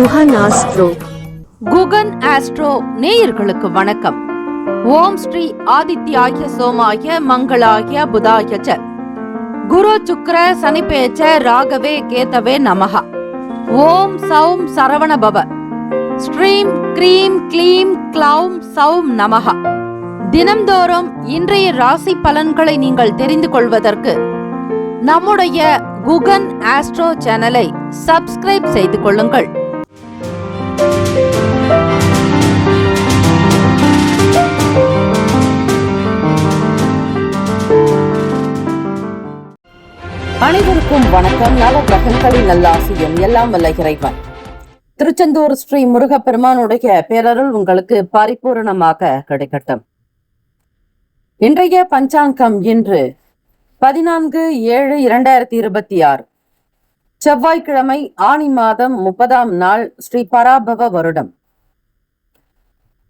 Guhan astro. Guhan astro நேயர்களுக்கு வணக்கம். ஓம் ஸ்ரீ ஆதித்யாய சோமாய மங்களாய புதாய ச குரு சுக்ர சனிபேச்ச ராகவே கேதவே நமஹ. ஓம் சௌம் சரவண பவ. ஸ்ரீம் க்ரீம் க்ளீம் க்ளௌம் சௌம் நமஹ. தினம்தோறும் இன்றைய ராசி பலன்களை நீங்கள் தெரிந்து கொள்வதற்கு நம்முடைய குகன் ஆஸ்ட்ரோ சேனலை சப்ஸ்கிரைப் செய்து கொள்ளுங்கள். அனைவருக்கும் வணக்கம். நவ கிரகங்களின் நல்லாசியும் எல்லாம் வல்ல இறைவன் திருச்செந்தூர் ஸ்ரீ முருகப்பெருமானுடைய பேரருள் உங்களுக்கு பரிபூரணமாக கிடைக்கட்டும். இன்றைய பஞ்சாங்கம் இன்று 14/7/2026 செவ்வாய்க்கிழமை, ஆனி மாதம் 30ஆம் நாள், ஸ்ரீ பராபவ வருடம்.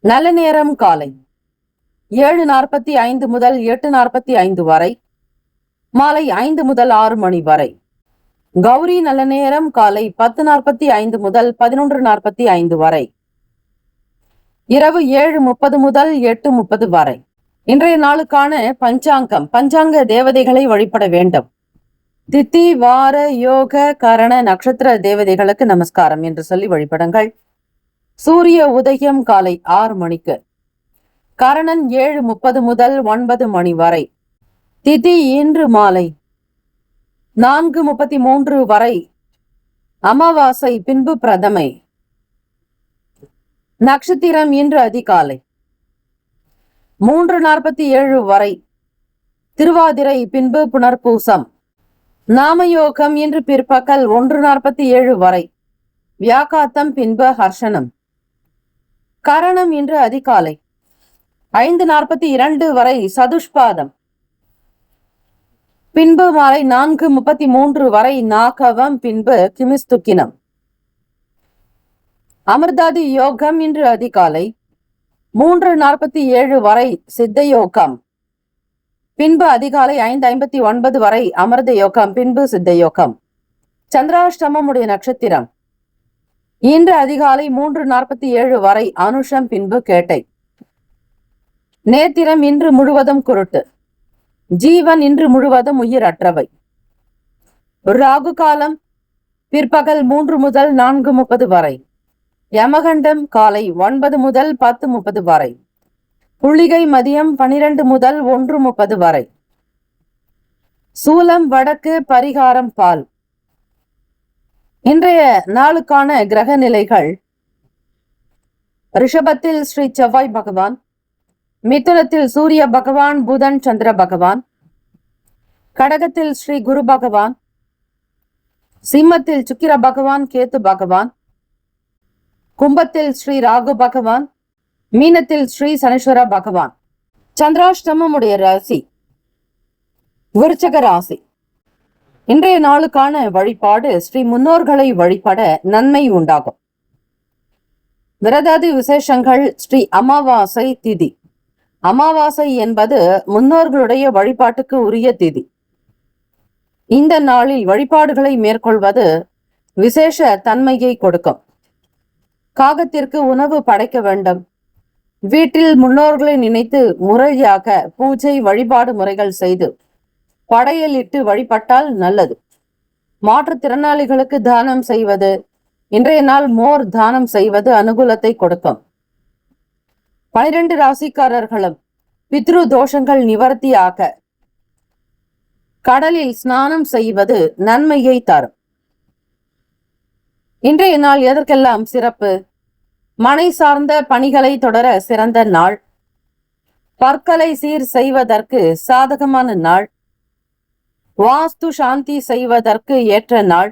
நல்ல நேரம் காலை 7:45 முதல் 8:45 வரை, மாலை 5 முதல் 6 மணி வரை. கௌரி நல்ல நேரம் காலை 10:45 முதல் 11:45 வரை, இரவு 7:30 முதல் 8:30 வரை. இன்றைய நாளுக்கான பஞ்சாங்கம். பஞ்சாங்க தேவதைகளை வழிபட வேண்டும். திதி, வார, யோக, கரண, நட்சத்திர தேவதைகளுக்கு நமஸ்காரம் என்று சொல்லி வழிபடுங்கள். சூரிய உதயம் காலை 6 மணிக்கு. கரணன் 7:30 முதல் 9 மணி வரை. திதி இன்று மாலை 4:33 வரை. அமாவாசை பின்பு பிரதமை. நட்சத்திரம் இன்று அதிகாலை 3:47 வரை. திருவாதிரை பின்பு புனர்பூசம். நாமயோகம் இன்று பிற்பகல் 1:47 வரை. வியாகாத்தம் பின்பு ஹர்ஷனம். கரணம் இன்று அதிகாலை 5:42 வரை. சதுஷ்பாதம் பின்பு மாலை 4:33 வரை. நாகவம் பின்பு கிமிஸ்துக்கினம். அமிர்தாதி யோகம் இன்று அதிகாலை 3:47 வரை. சித்த யோகம் பின்பு அதிகாலை 5:59 வரை. அமிர்த யோகம் பின்பு சித்த யோகம். சந்திராஷ்டமம் உடைய நட்சத்திரம் இன்று அதிகாலை 3:47 வரை. அனுஷம் பின்பு கேட்டை. நேத்திரம் இன்று முழுவதும் குருட்டு. ஜீவன் இன்று முழுவதும் உயிரற்றவை. ராகு காலம் பிற்பகல் 3 முதல் 4:30 வரை. யமகண்டம் காலை 9 முதல் 10:30 வரை. புள்ளிகை மதியம் 12 முதல் 1:30 வரை. சூலம் வடக்கு, பரிகாரம் பால். இன்றைய நாளுக்கான கிரக நிலைகள். ரிஷபத்தில் ஸ்ரீ செவ்வாய் பகவான், மிதுனத்தில் சூரிய பகவான், புதன், சந்திர பகவான், கடகத்தில் ஸ்ரீ குரு பகவான், சிம்மத்தில் சுக்கிர பகவான், கேத்து பகவான், கும்பத்தில் ஸ்ரீ ராகு பகவான், மீனத்தில் ஸ்ரீ சனீஸ்வர பகவான். சந்திராஷ்டமம் உடைய ராசி விருச்சக ராசி. இன்றைய நாளுக்கான வழிபாடு. ஸ்ரீ முன்னோர்களை வழிபட நன்மை உண்டாகும். விரதாதி விசேஷங்கள். ஸ்ரீ அமாவாசை திதி. அமாவாசை என்பது முன்னோர்களுடைய வழிபாட்டுக்கு உரிய திதி. இந்த நாளில் வழிபாடுகளை மேற்கொள்வது விசேஷ தன்மையை கொடுக்கும். காகத்திற்கு உணவு படைக்க வேண்டும். வீட்டில் முன்னோர்களை நினைத்து முறையாக பூஜை வழிபாடு முறைகள் செய்து படையலிட்டு வழிபட்டால் நல்லது. மாற்றுத்திறனாளிகளுக்கு தானம் செய்வது, இன்றைய நாள் மோர் தானம் செய்வது அனுகூலத்தை கொடுக்கும். 12 ராசிக்காரர்களும் பித்ரு தோஷங்கள் நிவர்த்தியாக கடலில் ஸ்நானம் செய்வது நன்மையை தரும். இன்றைய நாள் எதற்கெல்லாம் சிறப்பு? மனை சார்ந்த பணிகளை தொடர சிறந்த நாள். பற்களை சீர் செய்வதற்கு சாதகமான நாள். வாஸ்து சாந்தி செய்வதற்கு ஏற்ற நாள்.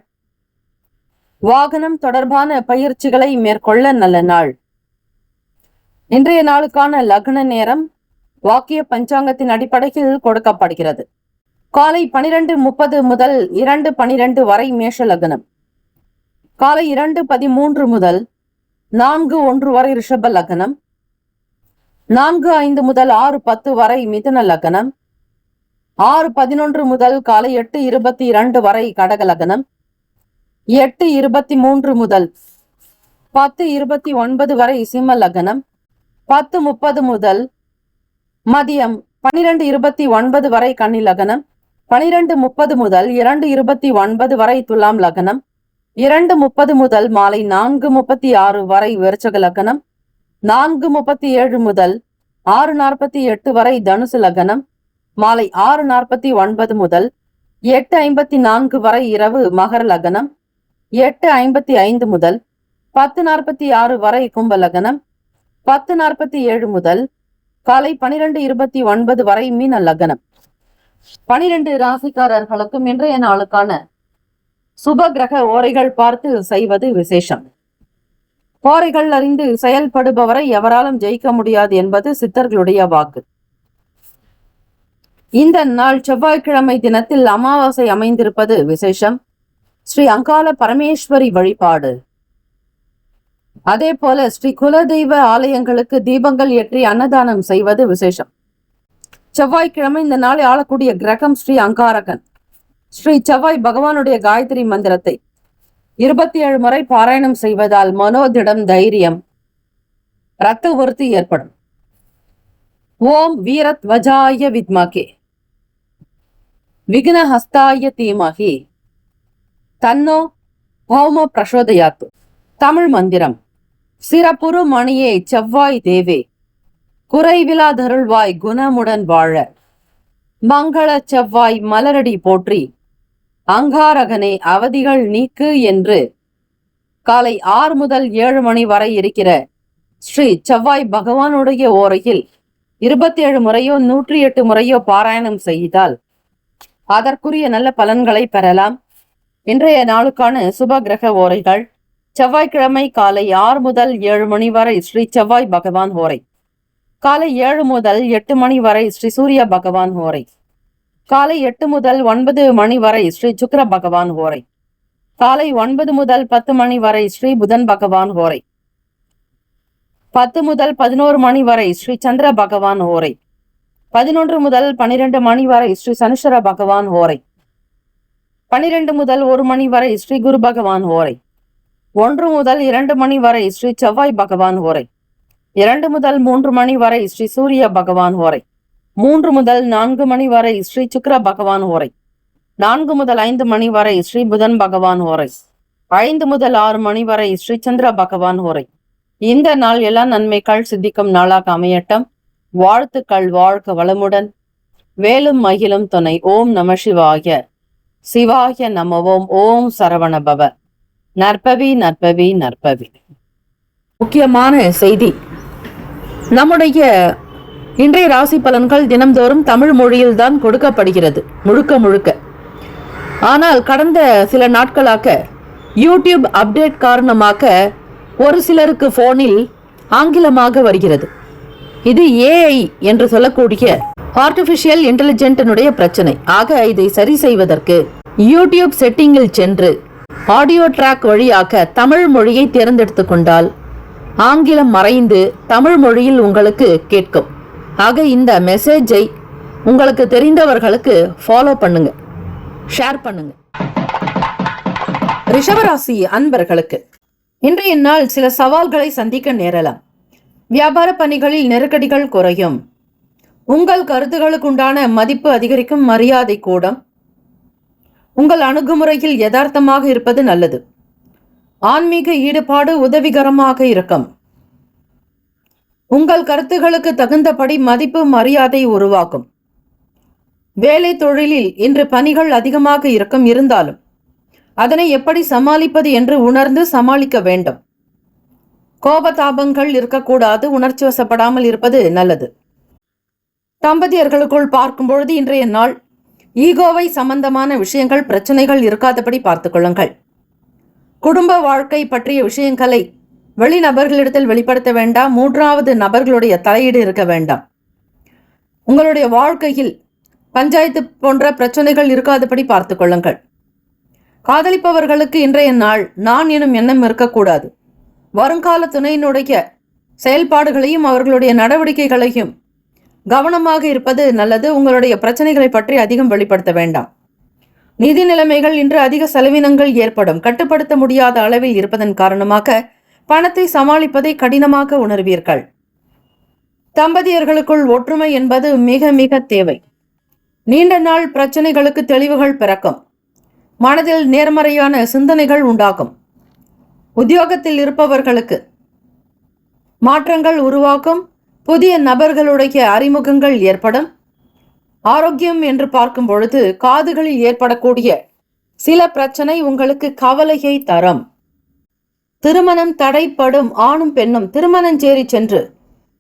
வாகனம் தொடர்பான பயிற்சிகளை மேற்கொள்ள நல்ல நாள். இன்றைய நாளுக்கான லக்ன நேரம் வாக்கிய பஞ்சாங்கத்தின் அடிப்படையில் கொடுக்கப்படுகிறது. காலை 12:30 முதல் 2:12 வரை மேஷ லக்னம். காலை 2:13 முதல் 4:01 வரை ரிஷப லக்னம். 4:05 முதல் 6:10 வரை மிதுன லக்னம். 6:11 முதல் காலை 8:22 வரை கடக லக்னம். 8:23 முதல் 10:29 வரை சிம்ம லக்னம். 10:30 முதல் மதியம் 12:29 வரை கன்னி லக்னம். 12:30 முதல் 2:29 வரை துலாம் லக்னம். 2:30 முதல் மாலை 4:36 வரை விருச்சக லக்னம். 4:37 முதல் 6:48 வரை தனுசு லக்னம். மாலை 6:49 முதல் 8:54 வரை இரவு மகர லக்னம். 8:55 முதல் 10:46 வரை கும்ப லக்னம். 10:47 முதல் காலை 12:29 வரை மீன லக்னம். 12 ராசிக்காரர்களுக்கும் இன்றைய நாளுக்கான சுப கிரக ஓரைகள் பார்த்து செய்வது விசேஷம். ஓரைகள் அறிந்து செயல்படுபவரை எவராலும் ஜெயிக்க முடியாது என்பது சித்தர்களுடைய வாக்கு. இந்த நாள் செவ்வாய்க்கிழமை தினத்தில் அமாவாசை அமைந்திருப்பது விசேஷம். ஸ்ரீ அங்காள பரமேஸ்வரி வழிபாடு. அதே போல ஸ்ரீ குலதெய்வ ஆலயங்களுக்கு தீபங்கள் ஏற்றி அன்னதானம் செய்வது விசேஷம். செவ்வாய்க்கிழமை இந்த நாளை ஆளக்கூடிய கிரகம் ஸ்ரீ அங்காரகன். ஸ்ரீ செவ்வாய் பகவானுடைய காயத்ரி மந்திரத்தை 27 முறை பாராயணம் செய்வதால் மனோதிடம், தைரியம், இரத்த உறுதி ஏற்படும். ஓம் வீரத்வஜாய வித்மகே விக்னஹஸ்தாய தீமஹி தன்னோ பௌம பிரசோதயாத்து. தமிழ் மந்திரம். சிறப்புறு மணியே செவ்வாய் தேவே, குறைவிலாதருள்வாய் குணமுடன் வாழ, மங்கள செவ்வாய் மலரடி போற்றி, அங்காரகனே அவதிகள் நீக்கு என்று காலை 6 முதல் 7 மணி வரை இருக்கிற ஸ்ரீ செவ்வாய் பகவானுடைய ஓரையில் 27 முறையோ 108 முறையோ பாராயணம் செய்தால் அதற்குரிய நல்ல பலன்களை பெறலாம். இன்றைய நாளுக்கான சுப கிரக ஓரைகள். செவ்வாய்க்கிழமை காலை 6 முதல் 7 மணி வரை ஸ்ரீ செவ்வாய் பகவான் ஓரை. காலை 7 முதல் 8 மணி வரை ஸ்ரீ சூரிய பகவான் ஓரை. காலை 8 முதல் 9 மணி வரை ஸ்ரீ சுக்கிர பகவான் ஓரை. காலை 9 முதல் 10 மணி வரை ஸ்ரீ புதன் பகவான் ஓரை. 10 முதல் 11 மணி வரை ஸ்ரீ சந்திர பகவான் ஓரை. 11 முதல் 12 மணி வரை ஸ்ரீ சனிஸ்வர பகவான் ஓரை. 12 முதல் 1 மணி வரை ஸ்ரீ குரு பகவான் ஓரை. 1 முதல் 2 மணி வரை ஸ்ரீ செவ்வாய் பகவான் ஓரை. 2 முதல் 3 மணி வரை ஸ்ரீ சூரிய பகவான் ஓரை. 3 முதல் 4 மணி வரை ஸ்ரீ சுக்கிர பகவான் ஓரை. 4 முதல் 5 மணி வரை ஸ்ரீ புதன் பகவான் ஓரை. 5 முதல் 6 மணி வரை ஸ்ரீ சந்திர பகவான் ஓரை. இந்த நாள் எல்லா நன்மைகள் சித்திக்கும் நாளாக அமையட்டும். வாழ்த்துக்கள். வாழ்க வளமுடன். வேலும் மகிழும் துணை. ஓம் நம சிவாய. சிவாய நமவோம். ஓம் சரவணபவ. நற்பவி நற்பவி நற்பவி. முக்கியமான செய்தி. நம்முடைய இன்றைய ராசி பலன்கள் தினம்தோறும் தமிழ் மொழியில்தான் கொடுக்கப்படுகிறது முழுக்க முழுக்க. ஆனால் கடந்த சில நாட்களாக யூடியூப் அப்டேட் காரணமாக ஒரு சிலருக்கு போனில் ஆங்கிலமாக வருகிறது. இது ஏஐ என்று சொல்லக்கூடிய ஆர்டிபிஷியல் இன்டெலிஜென்டினுடைய பிரச்சனை. ஆக இதை சரி செய்வதற்கு யூடியூப் செட்டிங்கில் சென்று ஆடியோ ட்ராக் வழியாக தமிழ் மொழியை தேர்ந்தெடுத்து கொண்டால் ஆங்கிலம் மறைந்து தமிழ் மொழியில் உங்களுக்கு கேட்கும். ஆக இந்த மெசேஜை உங்களுக்கு தெரிந்தவர்களுக்கு ஃபாலோ பண்ணுங்க, ஷேர் பண்ணுங்க. ரிஷபராசி அன்பர்களுக்கு இன்றைய நாள் சில சவால்களை சந்திக்க நேரலாம். வியாபார பணிகளில் நெருக்கடிகள் குறையும். உங்கள் கருத்துகளுக்குண்டான மதிப்பு அதிகரிக்கும். மரியாதை கூடும். உங்கள் அணுகுமுறையில் யதார்த்தமாக இருப்பது நல்லது. ஆன்மீக ஈடுபாடு உதவிகரமாக இருக்கும். உங்கள் கருத்துகளுக்கு தகுந்தபடி மதிப்பு மரியாதை உருவாக்கும். வேலை தொழிலில் இன்று பணிகள் அதிகமாக இருக்கும். இருந்தாலும் அதனை எப்படி சமாளிப்பது என்று உணர்ந்து சமாளிக்க வேண்டும். கோபதாபங்கள் இருக்கக்கூடாது. உணர்ச்சி வசப்படாமல் இருப்பது நல்லது. தம்பதியர்களுக்குள் பார்க்கும் பொழுது இன்றைய நாள் ஈகோவை சம்பந்தமான விஷயங்கள், பிரச்சனைகள் இருக்காதபடி பார்த்துக் கொள்ளுங்கள். குடும்ப வாழ்க்கை பற்றிய விஷயங்களை வெளிநபர்களிடத்தில் வெளிப்படுத்த வேண்டாம். 3வது நபர்களுடைய தலையீடு இருக்க வேண்டாம். உங்களுடைய வாழ்க்கையில் பஞ்சாயத்து போன்ற பிரச்சனைகள் இருக்காதபடி பார்த்துக் கொள்ளுங்கள். காதலிப்பவர்களுக்கு இன்றைய நாள் நான் எனும் எண்ணம் இருக்கக்கூடாது. வருங்கால துணையினுடைய செயல்பாடுகளையும் அவர்களுடைய நடவடிக்கைகளையும் கவனமாக இருப்பது நல்லது. உங்களுடைய பிரச்சனைகளை பற்றி அதிகம் வெளிப்படுத்த வேண்டாம். நிதி நிலைமைகள் இன்று அதிக செலவினங்கள் ஏற்படும். கட்டுப்படுத்த முடியாத அளவில் இருப்பதன் காரணமாக பணத்தை சமாளிப்பதை கடினமாக உணர்வீர்கள். தம்பதியர்களுக்குள் ஒற்றுமை என்பது மிக மிக தேவை. நீண்ட நாள் பிரச்சனைகளுக்கு தெளிவுகள் பிறக்கும். மனதில் நேர்மறையான சிந்தனைகள் உண்டாகும். உத்தியோகத்தில் இருப்பவர்களுக்கு மாற்றங்கள் உருவாக்கும். புதிய நபர்களுடைய அறிமுகங்கள் ஏற்படும். ஆரோக்கியம் என்று பார்க்கும் பொழுது காதுகளில் ஏற்படக்கூடிய சில பிரச்சனை உங்களுக்கு கவலையை தரும். திருமணம் தடைப்படும் ஆணும் பெண்ணும் திருமணஞ்சேரி சென்று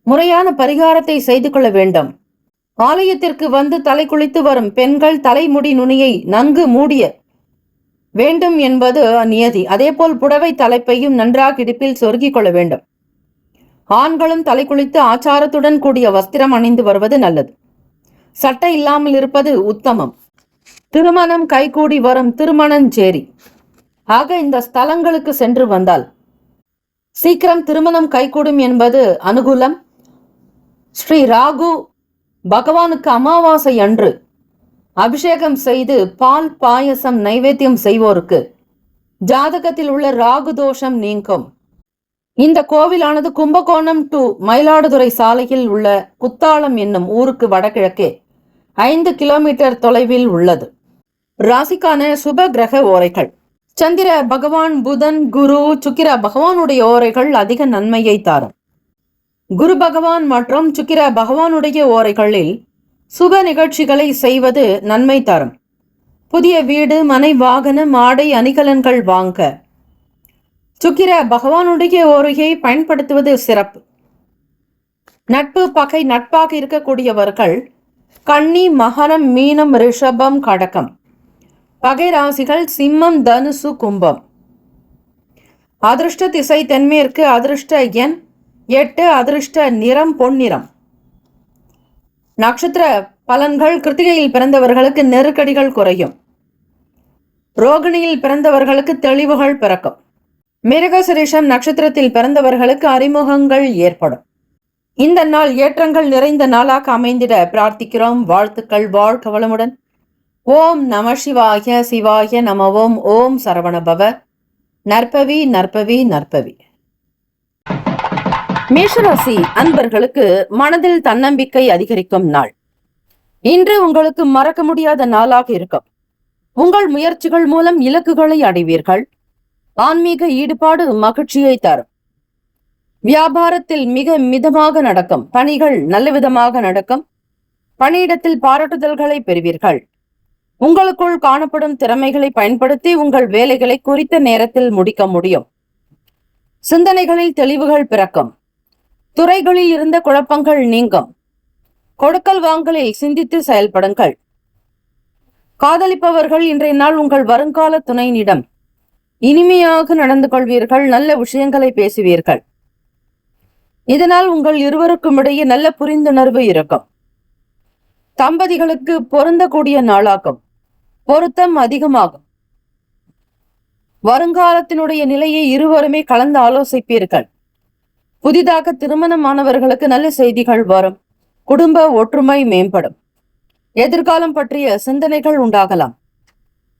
முறையான பரிகாரத்தை செய்து கொள்ள வேண்டும். ஆலயத்திற்கு வந்து தலை குளித்து வரும் பெண்கள் தலைமுடி நுனியை நன்கு மூடிய வேண்டும் என்பது நியதி. அதேபோல் புடவை தலைப்பையும் நன்றாக இடுப்பில் சொருகிக் கொள்ள வேண்டும். ஆண்களும் தலை குளித்து ஆச்சாரத்துடன் கூடிய வஸ்திரம் அணிந்து வருவது நல்லது. சட்டை இல்லாமல் இருப்பது உத்தமம். திருமணம் கைகூடி வரும் திருமணஞ்சேரி. ஆக இந்த ஸ்தலங்களுக்கு சென்று வந்தால் சீக்கிரம் திருமணம் கைகூடும் என்பது அனுகூலம். ஸ்ரீ ராகு பகவானுக்கு அமாவாசை அன்று அபிஷேகம் செய்து பால் பாயசம் நைவேத்தியம் செய்வோருக்கு ஜாதகத்தில் உள்ள ராகு தோஷம் நீங்கும். இந்த கோவிலானது கும்பகோணம் டு மயிலாடுதுறை சாலையில் உள்ள குத்தாலம் என்னும் ஊருக்கு வடகிழக்கே 5 கிலோமீட்டர் தொலைவில் உள்ளது. ராசிக்கான சுப கிரக ஓரைகள். சந்திர பகவான், புதன், குரு, சுக்கிர பகவானுடைய ஓரைகள் அதிக நன்மையை தரும். குரு பகவான் மற்றும் சுக்கிர பகவானுடைய ஓரைகளில் சுப நிகழ்ச்சிகளை செய்வது நன்மை தரும். புதிய வீடு, மனை, வாகனம், ஆடை, அணிகலன்கள் வாங்க சுக்கிர பகவானுடைய ஓரையை பயன்படுத்துவது சிறப்பு. நட்பு பகை நட்பாக இருக்கக்கூடியவர்கள் கன்னி, மகரம், மீனம், ரிஷபம், கடகம். பகை ராசிகள் சிம்மம், தனுசு, கும்பம். அதிர்ஷ்ட திசை தென்மேற்கு. அதிர்ஷ்ட எண் 8. அதிர்ஷ்ட நிறம் பொன்னிறம். நட்சத்திர பலன்கள். கிருத்திகையில் பிறந்தவர்களுக்கு நெருக்கடிகள் குறையும். ரோகிணியில் பிறந்தவர்களுக்கு தெளிவுகள் பிறக்கும். மிருகசிரிஷம் நட்சத்திரத்தில் பிறந்தவர்களுக்கு அறிமுகங்கள் ஏற்படும். இந்த நாள் ஏற்றங்கள் நிறைந்த நாளாக அமைந்திட பிரார்த்திக்கிறோம். வாழ்த்துக்கள். வாழ்க வளமுடன். ஓம் நம சிவாய. சிவாய நம ஓம். ஓம் சரவணபவ. நற்பவி நற்பவி நற்பவி. மேஷராசி அன்பர்களுக்கு மனதில் தன்னம்பிக்கை அதிகரிக்கும் நாள். இன்று உங்களுக்கு மறக்க முடியாத நாளாக இருக்கும். உங்கள் முயற்சிகள் மூலம் இலக்குகளை அடைவீர்கள். ஆன்மீக ஈடுபாடு மகிழ்ச்சியை தரும். வியாபாரத்தில் மிக மிதமாக நடக்கும். பணிகள் நல்ல விதமாக நடக்கும். பணியிடத்தில் பாராட்டுதல்களை பெறுவீர்கள். உங்களுக்குள் காணப்படும் திறமைகளை பயன்படுத்தி உங்கள் வேலைகளை குறித்த நேரத்தில் முடிக்க முடியும். சிந்தனைகளில் தெளிவுகள் பிறக்கும். துறைகளில் இருந்த குழப்பங்கள் நீங்கும். கொடுக்கல் வாங்கலில் சிந்தித்து செயல்படுங்கள். காதலிப்பவர்கள் இன்றைய நாள் உங்கள் வருங்கால துணையினிடம் இனிமையாக நடந்து கொள்வீர்கள். நல்ல விஷயங்களை பேசுவீர்கள். இதனால் உங்கள் இருவருக்கும் இடையே நல்ல புரிந்துணர்வு இருக்கும். தம்பதிகளுக்கு பொருந்தக்கூடிய நாளாகும். பொருத்தம் அதிகமாகும். வருங்காலத்தினுடைய நிலையை இருவருமே கலந்து ஆலோசிப்பீர்கள். புதிதாக திருமணமானவர்களுக்கு நல்ல செய்திகள் வரும். குடும்ப ஒற்றுமை மேம்படும். எதிர்காலம் பற்றிய சிந்தனைகள் உண்டாகலாம்.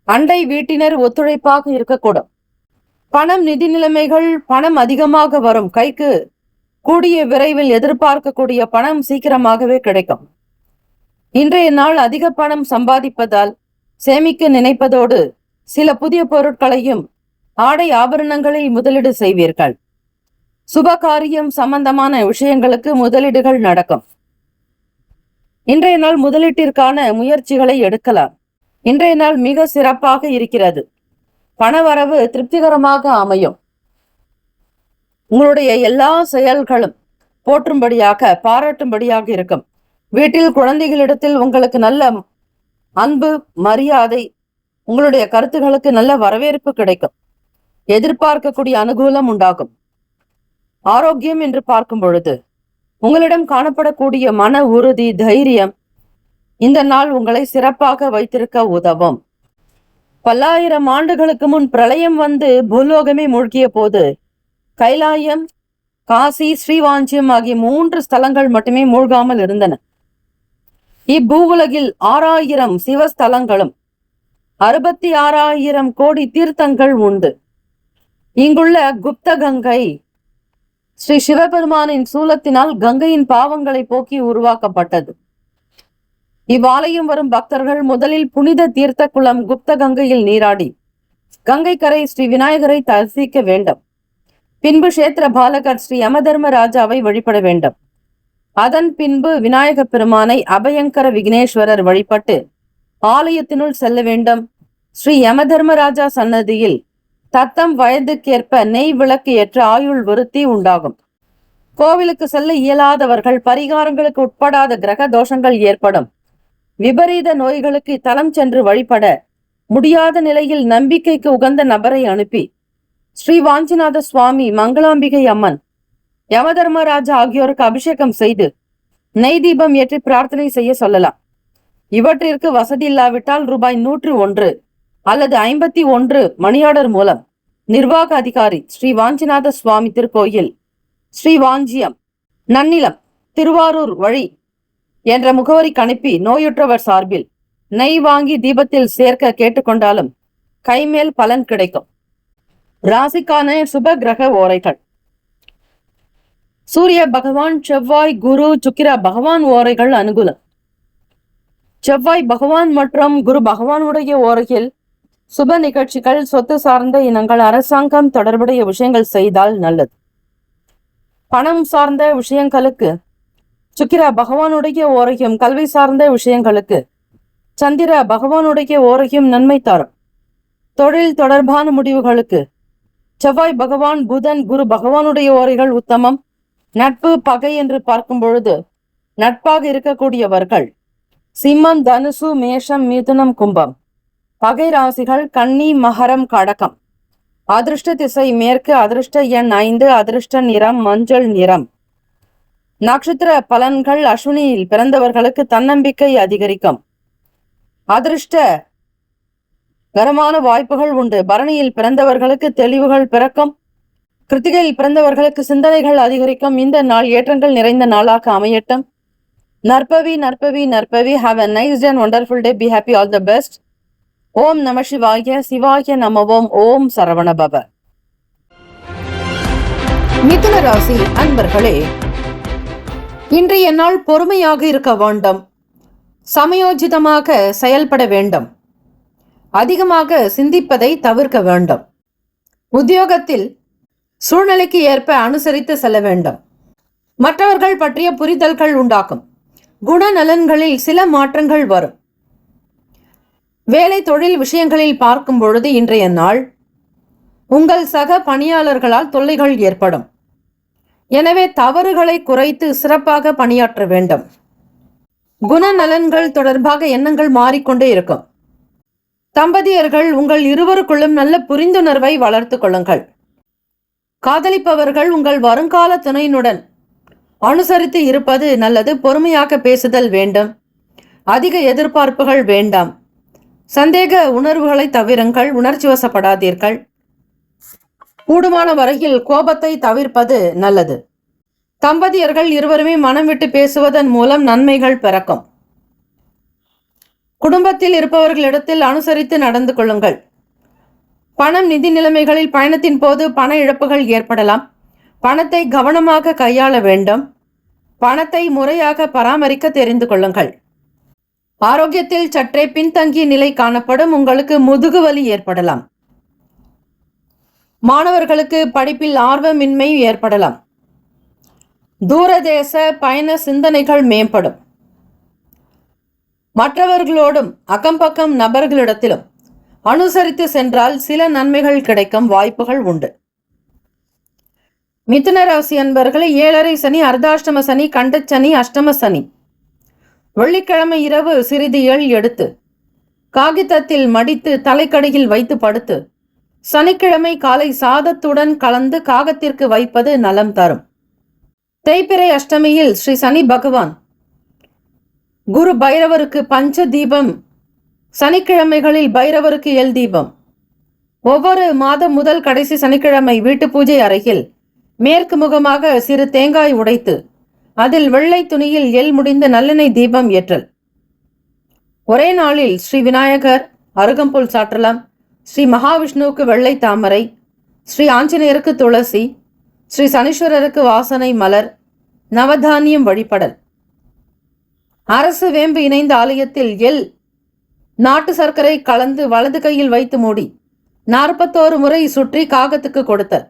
அண்டை வீட்டினர் ஒத்துழைப்பாக இருக்கக்கூடும். பணம், நிதி நிலைமைகள். பணம் அதிகமாக வரும். கைக்கு கூடிய விரைவில் எதிர்பார்க்கக்கூடிய பணம் சீக்கிரமாகவே கிடைக்கும். இன்றைய நாள் அதிக பணம் சம்பாதிப்பதால் சேமிக்க நினைப்பதோடு சில புதிய பொருட்களையும் ஆடை ஆபரணங்களில் முதலீடு செய்வீர்கள். சுபகாரியம் சம்பந்தமான விஷயங்களுக்கு முதலீடுகள் நடக்கும். இன்றைய நாள் முதலீட்டிற்கான முயற்சிகளை எடுக்கலாம். இன்றைய நாள் மிக சிறப்பாக இருக்கிறது. பணவரவு திருப்திகரமாக அமையும். உங்களுடைய எல்லா செயல்களும் போற்றும்படியாக, பாராட்டும்படியாக இருக்கும். வீட்டில் குழந்தைகளிடத்தில் உங்களுக்கு நல்ல அன்பு, மரியாதை, உங்களுடைய கருத்துகளுக்கு நல்ல வரவேற்பு கிடைக்கும். எதிர்பார்க்கக்கூடிய அனுகூலம் உண்டாகும். ஆரோக்கியம் என்று பார்க்கும் பொழுது உங்களிடம் காணப்படக்கூடிய மன உறுதி, தைரியம் இந்த நாள் உங்களை சிறப்பாக வைத்திருக்க உதவும். பல்லாயிரம் ஆண்டுகளுக்கு முன் பிரளயம் வந்து பூலோகமே மூழ்கிய போது கைலாயம், காசி, ஸ்ரீவாஞ்சியம் ஆகிய 3 ஸ்தலங்கள் மட்டுமே மூழ்காமல் இருந்தன. இப்பூவுலகில் 6000 சிவஸ்தலங்களும் 66,000 கோடி தீர்த்தங்கள் உண்டு. இங்குள்ள குப்த கங்கை, ஸ்ரீ சிவபெருமானின் சூலத்தினால் கங்கையின் பாவங்களை போக்கி உருவாக்கப்பட்டது. இவ்வாலயம் வரும் பக்தர்கள் முதலில் புனித தீர்த்த குளம் குப்த கங்கையில் நீராடி கங்கை கரை ஸ்ரீ விநாயகரை தரிசிக்க வேண்டும். பின்பு கஷேத்திர பாலகர் ஸ்ரீ யமதர்மராஜாவை வழிபட வேண்டும். அதன் பின்பு விநாயக பெருமானை அபயங்கர விக்னேஸ்வரர் வழிபட்டு ஆலயத்தினுள் செல்ல வேண்டும். ஸ்ரீ யமதர்மராஜா சன்னதியில் தத்தம் வயதுக்கேற்ப நெய் விளக்கு ஏற்ற ஆயுள் விருத்தி உண்டாகும். கோவிலுக்கு செல்ல இயலாதவர்கள் பரிகாரங்களுக்கு உட்படாத கிரக தோஷங்கள் ஏற்படும். விபரீத நோய்களுக்கு இத்தலம் சென்று வழிபட முடியாத நிலையில் நம்பிக்கைக்கு உகந்த நபரை அனுப்பி ஸ்ரீ வாஞ்சிநாத சுவாமி, மங்களாம்பிகை அம்மன், யமதர்மராஜா ஆகியோருக்கு அபிஷேகம் செய்து நெய் தீபம் ஏற்றி பிரார்த்தனை செய்ய சொல்லலாம். இவற்றிற்கு வசதி இல்லாவிட்டால் ரூபாய் 101 அல்லது 51 மணியார்டர் மூலம் நிர்வாக அதிகாரி ஸ்ரீ வாஞ்சிநாத சுவாமி திருக்கோயில், ஸ்ரீ வாஞ்சியம், நன்னிலம், திருவாரூர் வழி என்ற முகவரிக்கு அனுப்பி நோயுற்றவர் சார்பில் நெய் வாங்கி தீபத்தில் சேர்க்க கேட்டுக்கொண்டாலும் கைமேல் பலன் கிடைக்கும். ராசிக்கான சுப கிரக ஓரைகள். சூரிய பகவான், செவ்வாய், குரு, சுக்கிர பகவான் ஓரைகள் அனுகூலம். செவ்வாய் பகவான் மற்றும் குரு பகவானுடைய ஓரையில் சுப நிகழ்ச்சிகள், சொத்து சார்ந்த இனங்கள், அரசாங்கம் தொடர்புடைய விஷயங்கள் செய்தால் நல்லது. பணம் சார்ந்த விஷயங்களுக்கு சுக்கிர பகவானுடைய ஓரையும், கல்வி சார்ந்த விஷயங்களுக்கு சந்திர பகவானுடைய ஓரையும் நன்மை தரும். தொழில் தொடர்பான முடிவுகளுக்கு செவ்வாய் பகவான், புதன், குரு பகவானுடைய ஓரைகள் உத்தமம். நட்பு, பகை என்று பார்க்கும் பொழுது நட்பாக இருக்கக்கூடியவர்கள் சிம்மம், தனுசு, மேஷம், மிதுனம், கும்பம். பகை ராசிகள் கன்னி, மகரம், கடகம். அதிர்ஷ்ட திசை மேற்கு. அதிர்ஷ்ட எண் 5. அதிர்ஷ்ட நிறம் மஞ்சள் நிறம். நட்சத்திர பலன்கள். அஸ்வினியில் பிறந்தவர்களுக்கு தன்னம்பிக்கை அதிகரிக்கும். அதிர்ஷ்ட கரமான வாய்ப்புகள் உண்டு. பரணியில் பிறந்தவர்களுக்கு தெளிவுகள் பிறக்கும். கிருத்திகையில் பிறந்தவர்களுக்கு சிந்தனைகள் அதிகரிக்கும். இந்த நாள் ஏற்றங்கள் நிறைந்த நாளாக அமையட்டும். நற்பவி நற்பவி நற்பவி. Have a nice day and wonderful day. Be happy. All the best. ஓம் நம சிவாய. சிவாய நமவோம். ஓம் சரவணபவ. மிதுன ராசி அன்பர்களே, இன்றைய நாள் பொறுமையாக இருக்க வேண்டும். சமயோஜிதமாக செயல்பட வேண்டும். அதிகமாக சிந்திப்பதை தவிர்க்க வேண்டும். உத்தியோகத்தில் சூழ்நிலைக்கு ஏற்ப அனுசரித்து செல்ல வேண்டும். மற்றவர்கள் பற்றிய புரிதல்கள் உண்டாகும். குணநலன்களில் சில மாற்றங்கள் வரும். வேலை தொழில் விஷயங்களில் பார்க்கும் பொழுது இன்றைய நாள் உங்கள் சக பணியாளர்களால் தொல்லைகள் ஏற்படும். எனவே தவறுகளை குறைத்து சிறப்பாக பணியாற்ற வேண்டும். குணநலன்கள் தொடர்பாக எண்ணங்கள் மாறிக்கொண்டே இருக்கும். தம்பதியர்கள் உங்கள் இருவருக்குள்ளும் நல்ல புரிந்துணர்வை வளர்த்து கொள்ளுங்கள். காதலிப்பவர்கள் உங்கள் வருங்கால துணையினுடன் அனுசரித்து இருப்பது நல்லது. பொறுமையாக பேசுதல் வேண்டும். அதிக எதிர்பார்ப்புகள் வேண்டாம். சந்தேக உணர்வுகளை தவிருங்கள். உணர்ச்சி வசப்படாதீர்கள். கூடுமான வரையில் கோபத்தை தவிர்ப்பது நல்லது. தம்பதியர்கள் இருவருமே மனம் விட்டு பேசுவதன் மூலம் நன்மைகள் பிறக்கும். குடும்பத்தில் இருப்பவர்களிடத்தில் அனுசரித்து நடந்து கொள்ளுங்கள். பணம், நிதி நிலைமைகளில் பயணத்தின் போது பண இழப்புகள் ஏற்படலாம். பணத்தை கவனமாக கையாள வேண்டும். பணத்தை முறையாக பராமரிக்க தெரிந்து கொள்ளுங்கள். ஆரோக்கியத்தில் சற்றே பின்தங்கிய நிலை காணப்படும். உங்களுக்கு முதுகு வலி ஏற்படலாம். மாணவர்களுக்கு படிப்பில் ஆர்வமின்மை ஏற்படலாம். தூரதேச பயண சிந்தனைகள் மேம்படும். மற்றவர்களோடும் அக்கம்பக்கம் நபர்களிடத்திலும் அனுசரித்து சென்றால் சில நன்மைகள் கிடைக்கும் வாய்ப்புகள் உண்டு. மிதுன ராசி அன்பர்களை 7.5 சனி, அர்த்தாஷ்டம சனி, கண்டச்சனி, அஷ்டம சனி. வெள்ளிக்கிழமை இரவு சிறிது எள் எடுத்து காகிதத்தில் மடித்து தலைக்கடியில் வைத்து படுத்து சனிக்கிழமை காலை சாதத்துடன் கலந்து காகத்திற்கு வைப்பது நலம் தரும். தேய்பிறை அஷ்டமியில் ஸ்ரீ சனி பகவான் குரு பைரவருக்கு பஞ்ச தீபம், சனிக்கிழமைகளில் பைரவருக்கு எல் தீபம். ஒவ்வொரு மாதம் முதல் கடைசி சனிக்கிழமை வீட்டு பூஜை அறையில் மேற்கு முகமாக சிறு தேங்காய் உடைத்து அதில் வெள்ளை துணியில் எல் முடிந்த நல்லெண்ணெய் தீபம் ஏற்றல். ஒரே நாளில் ஸ்ரீ விநாயகர் அருகம்புல் சாற்றலாம். ஸ்ரீ மகாவிஷ்ணுவுக்கு வெள்ளை தாமரை, ஸ்ரீ ஆஞ்சநேயருக்கு துளசி, ஸ்ரீ சனீஸ்வரருக்கு வாசனை மலர், நவதானியம் வழிபடல். அரசு வேம்பு இணைந்த ஆலயத்தில் நாட்டு சர்க்கரை கலந்து வலது கையில் வைத்து மூடி 41 முறை சுற்றி காகத்துக்கு கொடுத்தல்.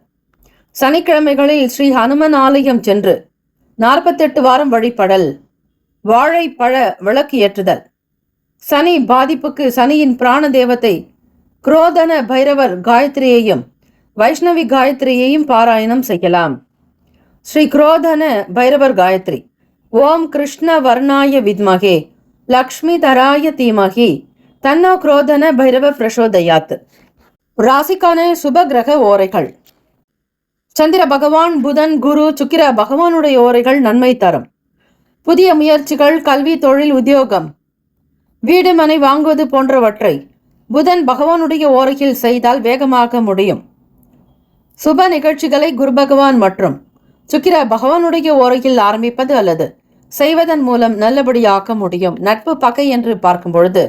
சனிக்கிழமைகளில் ஸ்ரீ ஹனுமன் ஆலயம் சென்று 48 வாரம் வழிபடல். வாழைப்பழ விளக்கு ஏற்றுதல். சனி பாதிப்புக்கு சனியின் பிராண தேவத்தை குரோதன பைரவர் காயத்ரியையும் வைஷ்ணவி காயத்ரியையும் பாராயணம் செய்யலாம். ஸ்ரீ குரோதன பைரவர் காயத்ரி. ஓம் கிருஷ்ண வர்ணாய வித்மகே லக்ஷ்மி தராய தீமகி தன்னோ குரோதன பைரவ பிரசோதயாத். ராசிக்கான சுப கிரக ஓரைகள். சந்திர பகவான், புதன், குரு, சுக்கிர பகவானுடைய ஓரைகள் நன்மை தரும். புதிய முயற்சிகள், கல்வி, தொழில், உத்தியோகம், வீடு மனை வாங்குவது போன்றவற்றை புதன் பகவானுடைய ஓரையில் செய்தால் வேகமாக முடியும். சுப நிகழ்ச்சிகளை குரு பகவான் மற்றும் சுக்கிர பகவானுடைய ஓரையில் ஆரம்பிப்பது அல்லது செய்வதன் மூலம் நல்லபடியாக்க முடியும். நட்பு பகை என்று பார்க்கும் பொழுது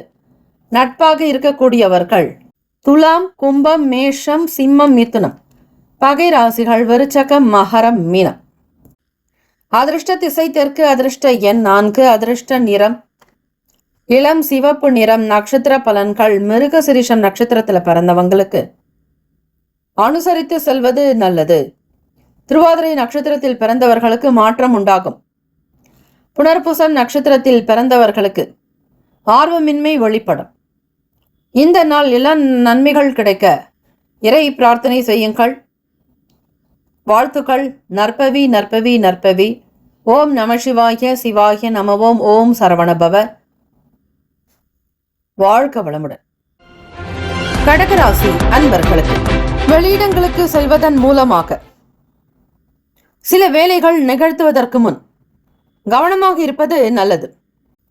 நட்பாக இருக்கக்கூடியவர்கள் துலாம், கும்பம், மேஷம், சிம்மம், மிதுனம். பகை ராசிகள் விருச்சகம், மகரம், மீனம். அதிர்ஷ்ட திசை தெற்கு. அதிர்ஷ்ட எண் 4. அதிர்ஷ்ட நிறம் இளம் சிவப்பு நிறம். நட்சத்திர பலன்கள். மிருகசிரிஷம் நட்சத்திரத்தில் பிறந்தவங்களுக்கு அனுசரித்து செல்வது நல்லது. திருவாதிரை நட்சத்திரத்தில் பிறந்தவர்களுக்கு மாற்றம் உண்டாகும். புனர்பூசம் நட்சத்திரத்தில் பிறந்தவர்களுக்கு ஆர்வமின்மை வெளிப்படும். இந்த நாள் எல்லா நன்மைகள் கிடைக்க இறை பிரார்த்தனை செய்யுங்கள். வாழ்த்துக்கள். நற்பவி நற்பவி நற்பவி. ஓம் நம சிவாய சிவாய நமவோம். ஓம் சரவணபவ. வாழ்க வளமுடன். கடகராசி அன்பர்களுக்கு வெளியிடங்களுக்கு செல்வதன் மூலமாக சில வேலைகள் நிகழ்த்துவதற்கு முன் கவனமாக இருப்பது நல்லது.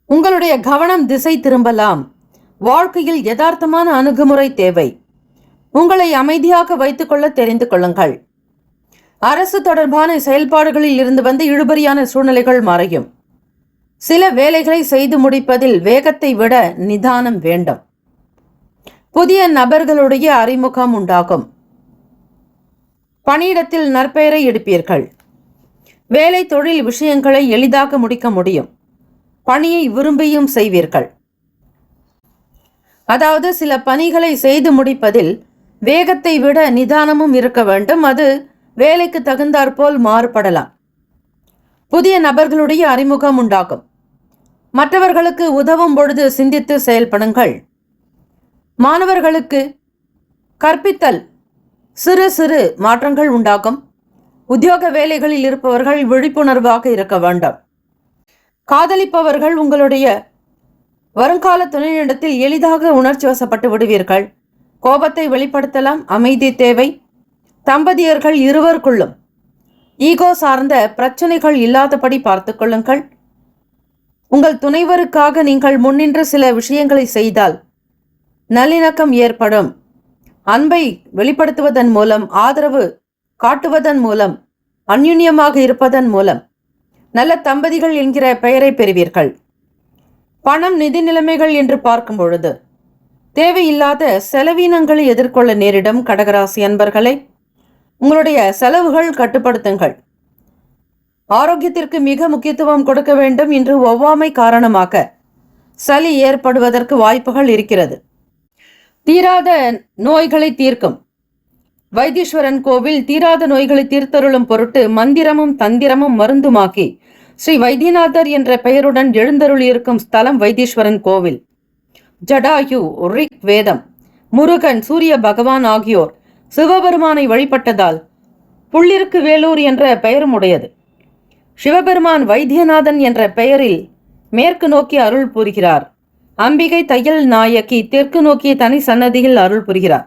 உங்களுடைய கவனம் திசை திரும்பலாம். வாழ்க்கையில் யதார்த்தமான அணுகுமுறை தேவை. உங்களை அமைதியாக வைத்துக் கொள்ள தெரிந்து கொள்ளுங்கள். அரசு தொடர்பான செயல்பாடுகளில் இருந்து வந்து இழுபறியான சூழ்நிலைகள் மறையும். சில வேலைகளை செய்து முடிப்பதில் வேகத்தை விட நிதானம் வேண்டும். புதிய நபர்களுடைய அறிமுகம் உண்டாகும். பணியிடத்தில் நற்பெயரை எடுப்பீர்கள். வேலை தொழில் விஷயங்களை எளிதாக முடிக்க முடியும். பணியை விரும்பியும் செய்வீர்கள். அதாவது சில பணிகளை செய்து முடிப்பதில் வேகத்தை விட நிதானமும் இருக்க வேண்டும். அது வேலைக்கு தகுந்தாற்போல் மாறுபடலாம். புதிய நபர்களுடைய அறிமுகம் உண்டாகும். மற்றவர்களுக்கு உதவும் பொழுது சிந்தித்து செயல்படுங்கள். மாணவர்களுக்கு கற்பித்தல் சிறு சிறு மாற்றங்கள் உண்டாகும். உத்தியோக வேலைகளில் இருப்பவர்கள் விழிப்புணர்வாக இருக்க வேண்டும். காதலிப்பவர்கள் உங்களுடைய வருங்கால துணையிடத்தில் எளிதாக உணர்ச்சி வசப்பட்டு விடுவீர்கள். கோபத்தை வெளிப்படுத்தலாம். அமைதி தேவை. தம்பதியர்கள் இருவருக்குள்ளும் ஈகோ சார்ந்த பிரச்சனைகள் இல்லாதபடி பார்த்துக் கொள்ளுங்கள். உங்கள் துணைவருக்காக நீங்கள் முன்னின்று சில விஷயங்களை செய்தால் நல்லிணக்கம் ஏற்படும். அன்பை வெளிப்படுத்துவதன் மூலம், ஆதரவு காட்டுவதன் மூலம், அந்யுன்யமாக இருப்பதன் மூலம் நல்ல தம்பதிகள் என்கிற பெயரை பெறுவீர்கள். பணம், நிதி நிலைமைகள் என்று பார்க்கும் பொழுது தேவையில்லாத செலவீனங்களை எதிர்கொள்ள நேரிடும். கடகராசி அன்பர்களே, உங்களுடைய செலவுகள் கட்டுப்படுத்துங்கள். ஆரோக்கியத்திற்கு மிக முக்கியத்துவம் கொடுக்க வேண்டும். இன்று ஒவ்வாமை காரணமாக சளி ஏற்படுவதற்கு வாய்ப்புகள் இருக்கிறது. தீராத நோய்களை தீர்க்கும் வைத்தீஸ்வரன் கோவில் தீராத நோய்களை தீர்த்தருளும் பொருட்டு மந்திரமும் தந்திரமும் மருந்துமாக்கி ஸ்ரீ வைத்தியநாதர் என்ற பெயருடன் எழுந்தருளியிருக்கும் ஸ்தலம் வைத்தீஸ்வரன் கோவில். ஜடாயு, ரிக் வேதம், முருகன், சூரிய பகவான் ஆகியோர் சிவபெருமானை வழிபட்டதால் புள்ளிருக்கு வேலூர் என்ற பெயரும் உடையது. சிவபெருமான் வைத்தியநாதன் என்ற பெயரில் மேற்கு நோக்கி அருள் புரிகிறார். அம்பிகை தையல் நாயகி தெற்கு நோக்கிய தனி சன்னதியில் அருள் புரிகிறார்.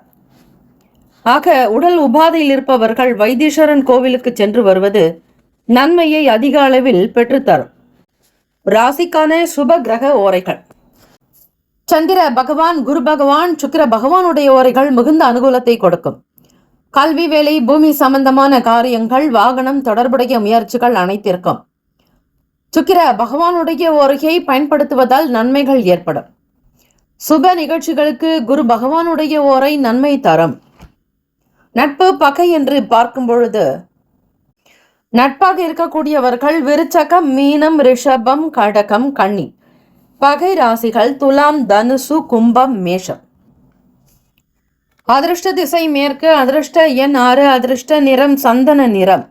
ஆக உடல் உபாதையில் இருப்பவர்கள் வைத்தீஸ்வரன் கோவிலுக்கு சென்று வருவது நன்மையை அதிக அளவில் பெற்றுத்தரும். ராசிக்கான சுப கிரக ஓரைகள். சந்திர பகவான், குரு பகவான், சுக்கிர பகவானுடைய ஓரைகள் மிகுந்த அனுகூலத்தை கொடுக்கும். கல்வி, வேலை, பூமி சம்பந்தமான காரியங்கள், வாகனம் தொடர்புடைய முயற்சிகள் அனைத்திற்கும் சுக்கிர பகவானுடைய ஓரையை பயன்படுத்துவதால் நன்மைகள் ஏற்படும். சுப நிகழ்ச்சிகளுக்கு குரு பகவானுடைய ஓரை நன்மை தரும். நட்பு பகை என்று பார்க்கும் பொழுது நட்பாக இருக்கக்கூடியவர்கள் விருச்சகம், மீனம், ரிஷபம், கடகம், கன்னி. பகை ராசிகள் துலாம், தனுசு, கும்பம், மேஷம். அதிர்ஷ்ட திசை மேற்கு. அதிர்ஷ்ட எண் 6. அதிர்ஷ்ட நிறம் சந்தன நிறம்.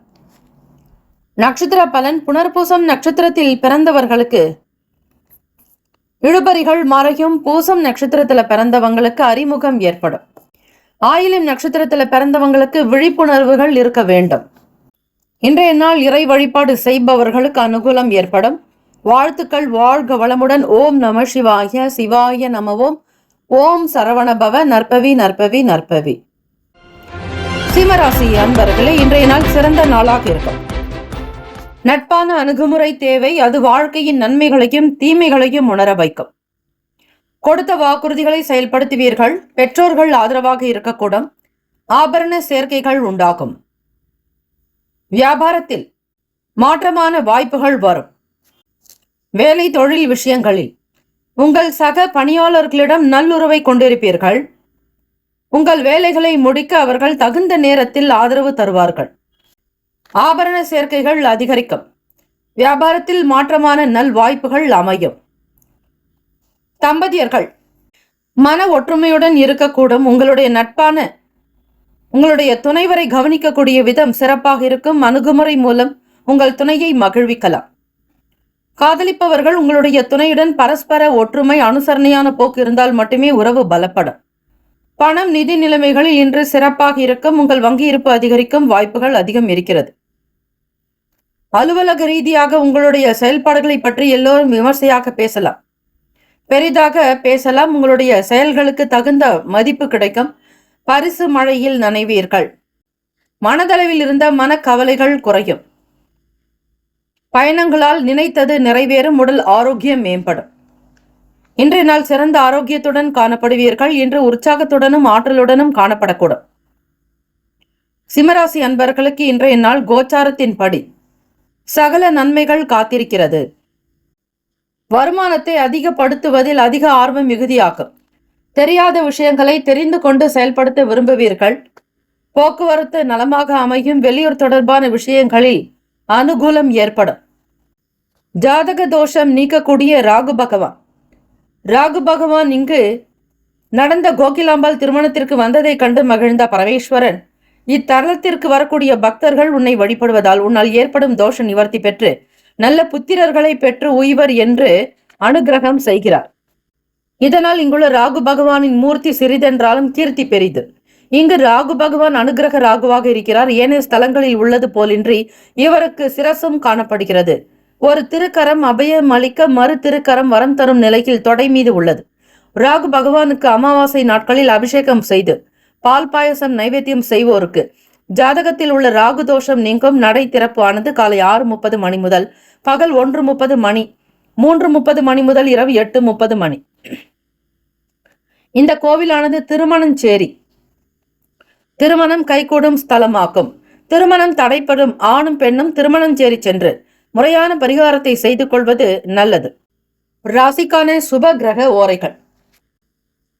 நட்சத்திர பலன். புனர்பூசம் நட்சத்திரத்தில் பிறந்தவர்களுக்கு இழுபறிகள் மறையும். பூசம் நட்சத்திரத்துல பிறந்தவங்களுக்கு அறிமுகம் ஏற்படும். ஆயிலம் நட்சத்திரத்துல பிறந்தவங்களுக்கு விழிப்புணர்வுகள் இருக்க வேண்டும். இன்றைய நாள் இறை வழிபாடு செய்பவர்களுக்கு அனுகூலம் ஏற்படும். வாழ்த்துக்கள். வாழ்க வளமுடன். ஓம் நம சிவாய. சிவாய நமவோம். ஓம் சரவணபவ. நற்பவி நற்பவி நற்பவி. சிம்மராசி அன்பர்களே, இன்றைய நாள் சிறந்த நாளாக இருக்கும். நட்பான அணுகுமுறை தேவை. அது வாழ்க்கையின் நன்மைகளையும் தீமைகளையும் உணர வைக்கும். கொடுத்த வாக்குறுதிகளை செயல்படுத்துவீர்கள். பெற்றோர்கள் ஆதரவாக இருக்கக்கூடும். ஆபரண சேர்க்கைகள் உண்டாகும். வியாபாரத்தில் மாற்றமான வாய்ப்புகள் வரும். வேலை தொழில் விஷயங்களில் உங்கள் சக பணியாளர்களிடம் நல்லுறவை கொண்டிருப்பீர்கள். உங்கள் வேலைகளை முடிக்க அவர்கள் தகுந்த நேரத்தில் ஆதரவு தருவார்கள். ஆபரண சேர்க்கைகள் அதிகரிக்கும். வியாபாரத்தில் மாற்றமான நல் வாய்ப்புகள் அமையும். தம்பதியர்கள் மன ஒற்றுமையுடன் இருக்கக்கூடும். உங்களுடைய துணைவரை கவனிக்கக்கூடிய விதம் சிறப்பாக இருக்கும். அணுகுமுறை மூலம் உங்கள் துணையை மகிழ்விக்கலாம். காதலிப்பவர்கள் உங்களுடைய துணையுடன் பரஸ்பர ஒற்றுமை, அனுசரணையான போக்கு இருந்தால் மட்டுமே உறவு பலப்படும். பணம், நிதி நிலைமைகளில் இன்று சிறப்பாக இருக்கும். உங்கள் வங்கி இருப்பு அதிகரிக்கும் வாய்ப்புகள் அதிகம் இருக்கிறது. அலுவலக ரீதியாக உங்களுடைய செயல்பாடுகளை பற்றி எல்லோரும் விமர்சையாக பேசலாம், பெரிதாக பேசலாம். உங்களுடைய செயல்களுக்கு தகுந்த மதிப்பு கிடைக்கும். பரிசு மழையில் நனைவீர்கள். மனதளவில் இருந்த மனக்கவலைகள் குறையும். பயணங்களால் நினைத்தது நிறைவேறும். உடல் ஆரோக்கியம் மேம்படும். இன்றைய நாள் சிறந்த ஆரோக்கியத்துடன் காணப்படுவீர்கள். இன்று உற்சாகத்துடனும் ஆற்றலுடனும் காணப்படக்கூடும். சிம்மராசி அன்பர்களுக்கு இன்றைய நாள் கோச்சாரத்தின் படி சகல நன்மைகள் காத்திருக்கிறது. வருமானத்தை அதிகப்படுத்துவதில் அதிக ஆர்வம் மிகுதியாகும். தெரியாத விஷயங்களை தெரிந்து கொண்டு செயல்படுத்த விரும்புவீர்கள். போக்குவரத்து நலமாக அமையும். வெளியூர் தொடர்பான விஷயங்களில் அனுகூலம் ஏற்படும். ஜாதக தோஷம் நீக்கக்கூடிய ராகு பகவான் இங்கு நடந்த கோகிலாம்பாள் திருமணத்திற்கு வந்ததை கண்டு மகிழ்ந்த பரமேஸ்வரன் இத்தருணத்திற்கு வரக்கூடிய பக்தர்கள் உன்னை வழிபடுவதால் உன்னால் ஏற்படும் தோஷ நிவர்த்தி பெற்று நல்ல புத்திரர்களை பெற்று உய்வர் என்று அனுகிரகம் செய்கிறார். இதனால் இங்குள்ள ராகு பகவானின் மூர்த்தி சிறிதென்றாலும் கீர்த்தி பெரிது. இங்கு ராகு பகவான் அனுகிரக ராகுவாக இருக்கிறார். ஏனைய ஸ்தலங்களில் உள்ளது போலின்றி இவருக்கு சிரசும் காணப்படுகிறது. ஒரு திருக்கரம் அபயம் அளிக்க மறு திருக்கரம் வரம் தரும் நிலையில் தொடை மீது உள்ளது. ராகு பகவானுக்கு அமாவாசை நாட்களில் அபிஷேகம் செய்து பால் பாயசம் நைவேத்தியம் செய்வோருக்கு ஜாதகத்தில் உள்ள ராகு தோஷம் நீங்கும். நடை திறப்பு ஆனது காலை 6:30 மணி முதல் பகல் 1:30 மணி, 3:30 மணி முதல் இரவு 8:30 மணி. இந்த கோவிலானது திருமணஞ்சேரி, திருமணம் கைகூடும் ஸ்தலமாக்கும். திருமணம் தடைப்படும் ஆணும் பெண்ணும் திருமணஞ்சேரி சென்று முறையான பரிகாரத்தை செய்து கொள்வது நல்லது. ராசிக்கான சுப கிரக ஓரைகள்.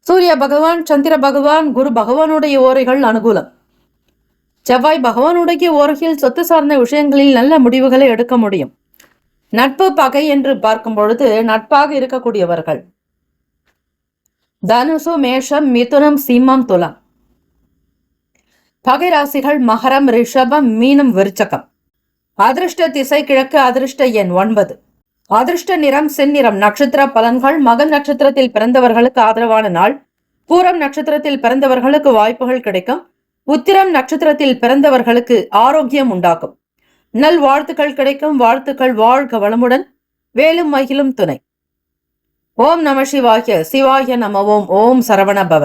சூரிய பகவான், சந்திர பகவான், குரு பகவானுடைய ஓரைகள் அனுகூலம். செவ்வாய் பகவானுடைய ஓரையில் சொத்து சார்ந்த விஷயங்களில் நல்ல முடிவுகளை எடுக்க முடியும். நட்பு பகை என்று பார்க்கும் பொழுது நட்பாக இருக்கக்கூடியவர்கள் தனுசு, மேஷம், மிதுனம், சிம்மம், துலாம். பகை ராசிகள் மகரம், ரிஷபம், மீனம், விருச்சகம். அதிர்ஷ்ட திசை கிழக்கு. அதிர்ஷ்ட எண் 9. அதிர்ஷ்ட நிறம் செந்நிறம். நட்சத்திர பலன்கள். மகம் நட்சத்திரத்தில் பிறந்தவர்களுக்கு ஆதரவான நாள். பூரம் நட்சத்திரத்தில் பிறந்தவர்களுக்கு வாய்ப்புகள் கிடைக்கும். உத்திரம் நட்சத்திரத்தில் பிறந்தவர்களுக்கு ஆரோக்கியம் உண்டாகும். நல் வாழ்த்துக்கள் கிடைக்கும். வாழ்த்துக்கள். வாழ்க வளமுடன். வேலும் மகிழும் துணை. ஓம் நம சிவாய. சிவாய நம ஓம். ஓம் சரவண பவ.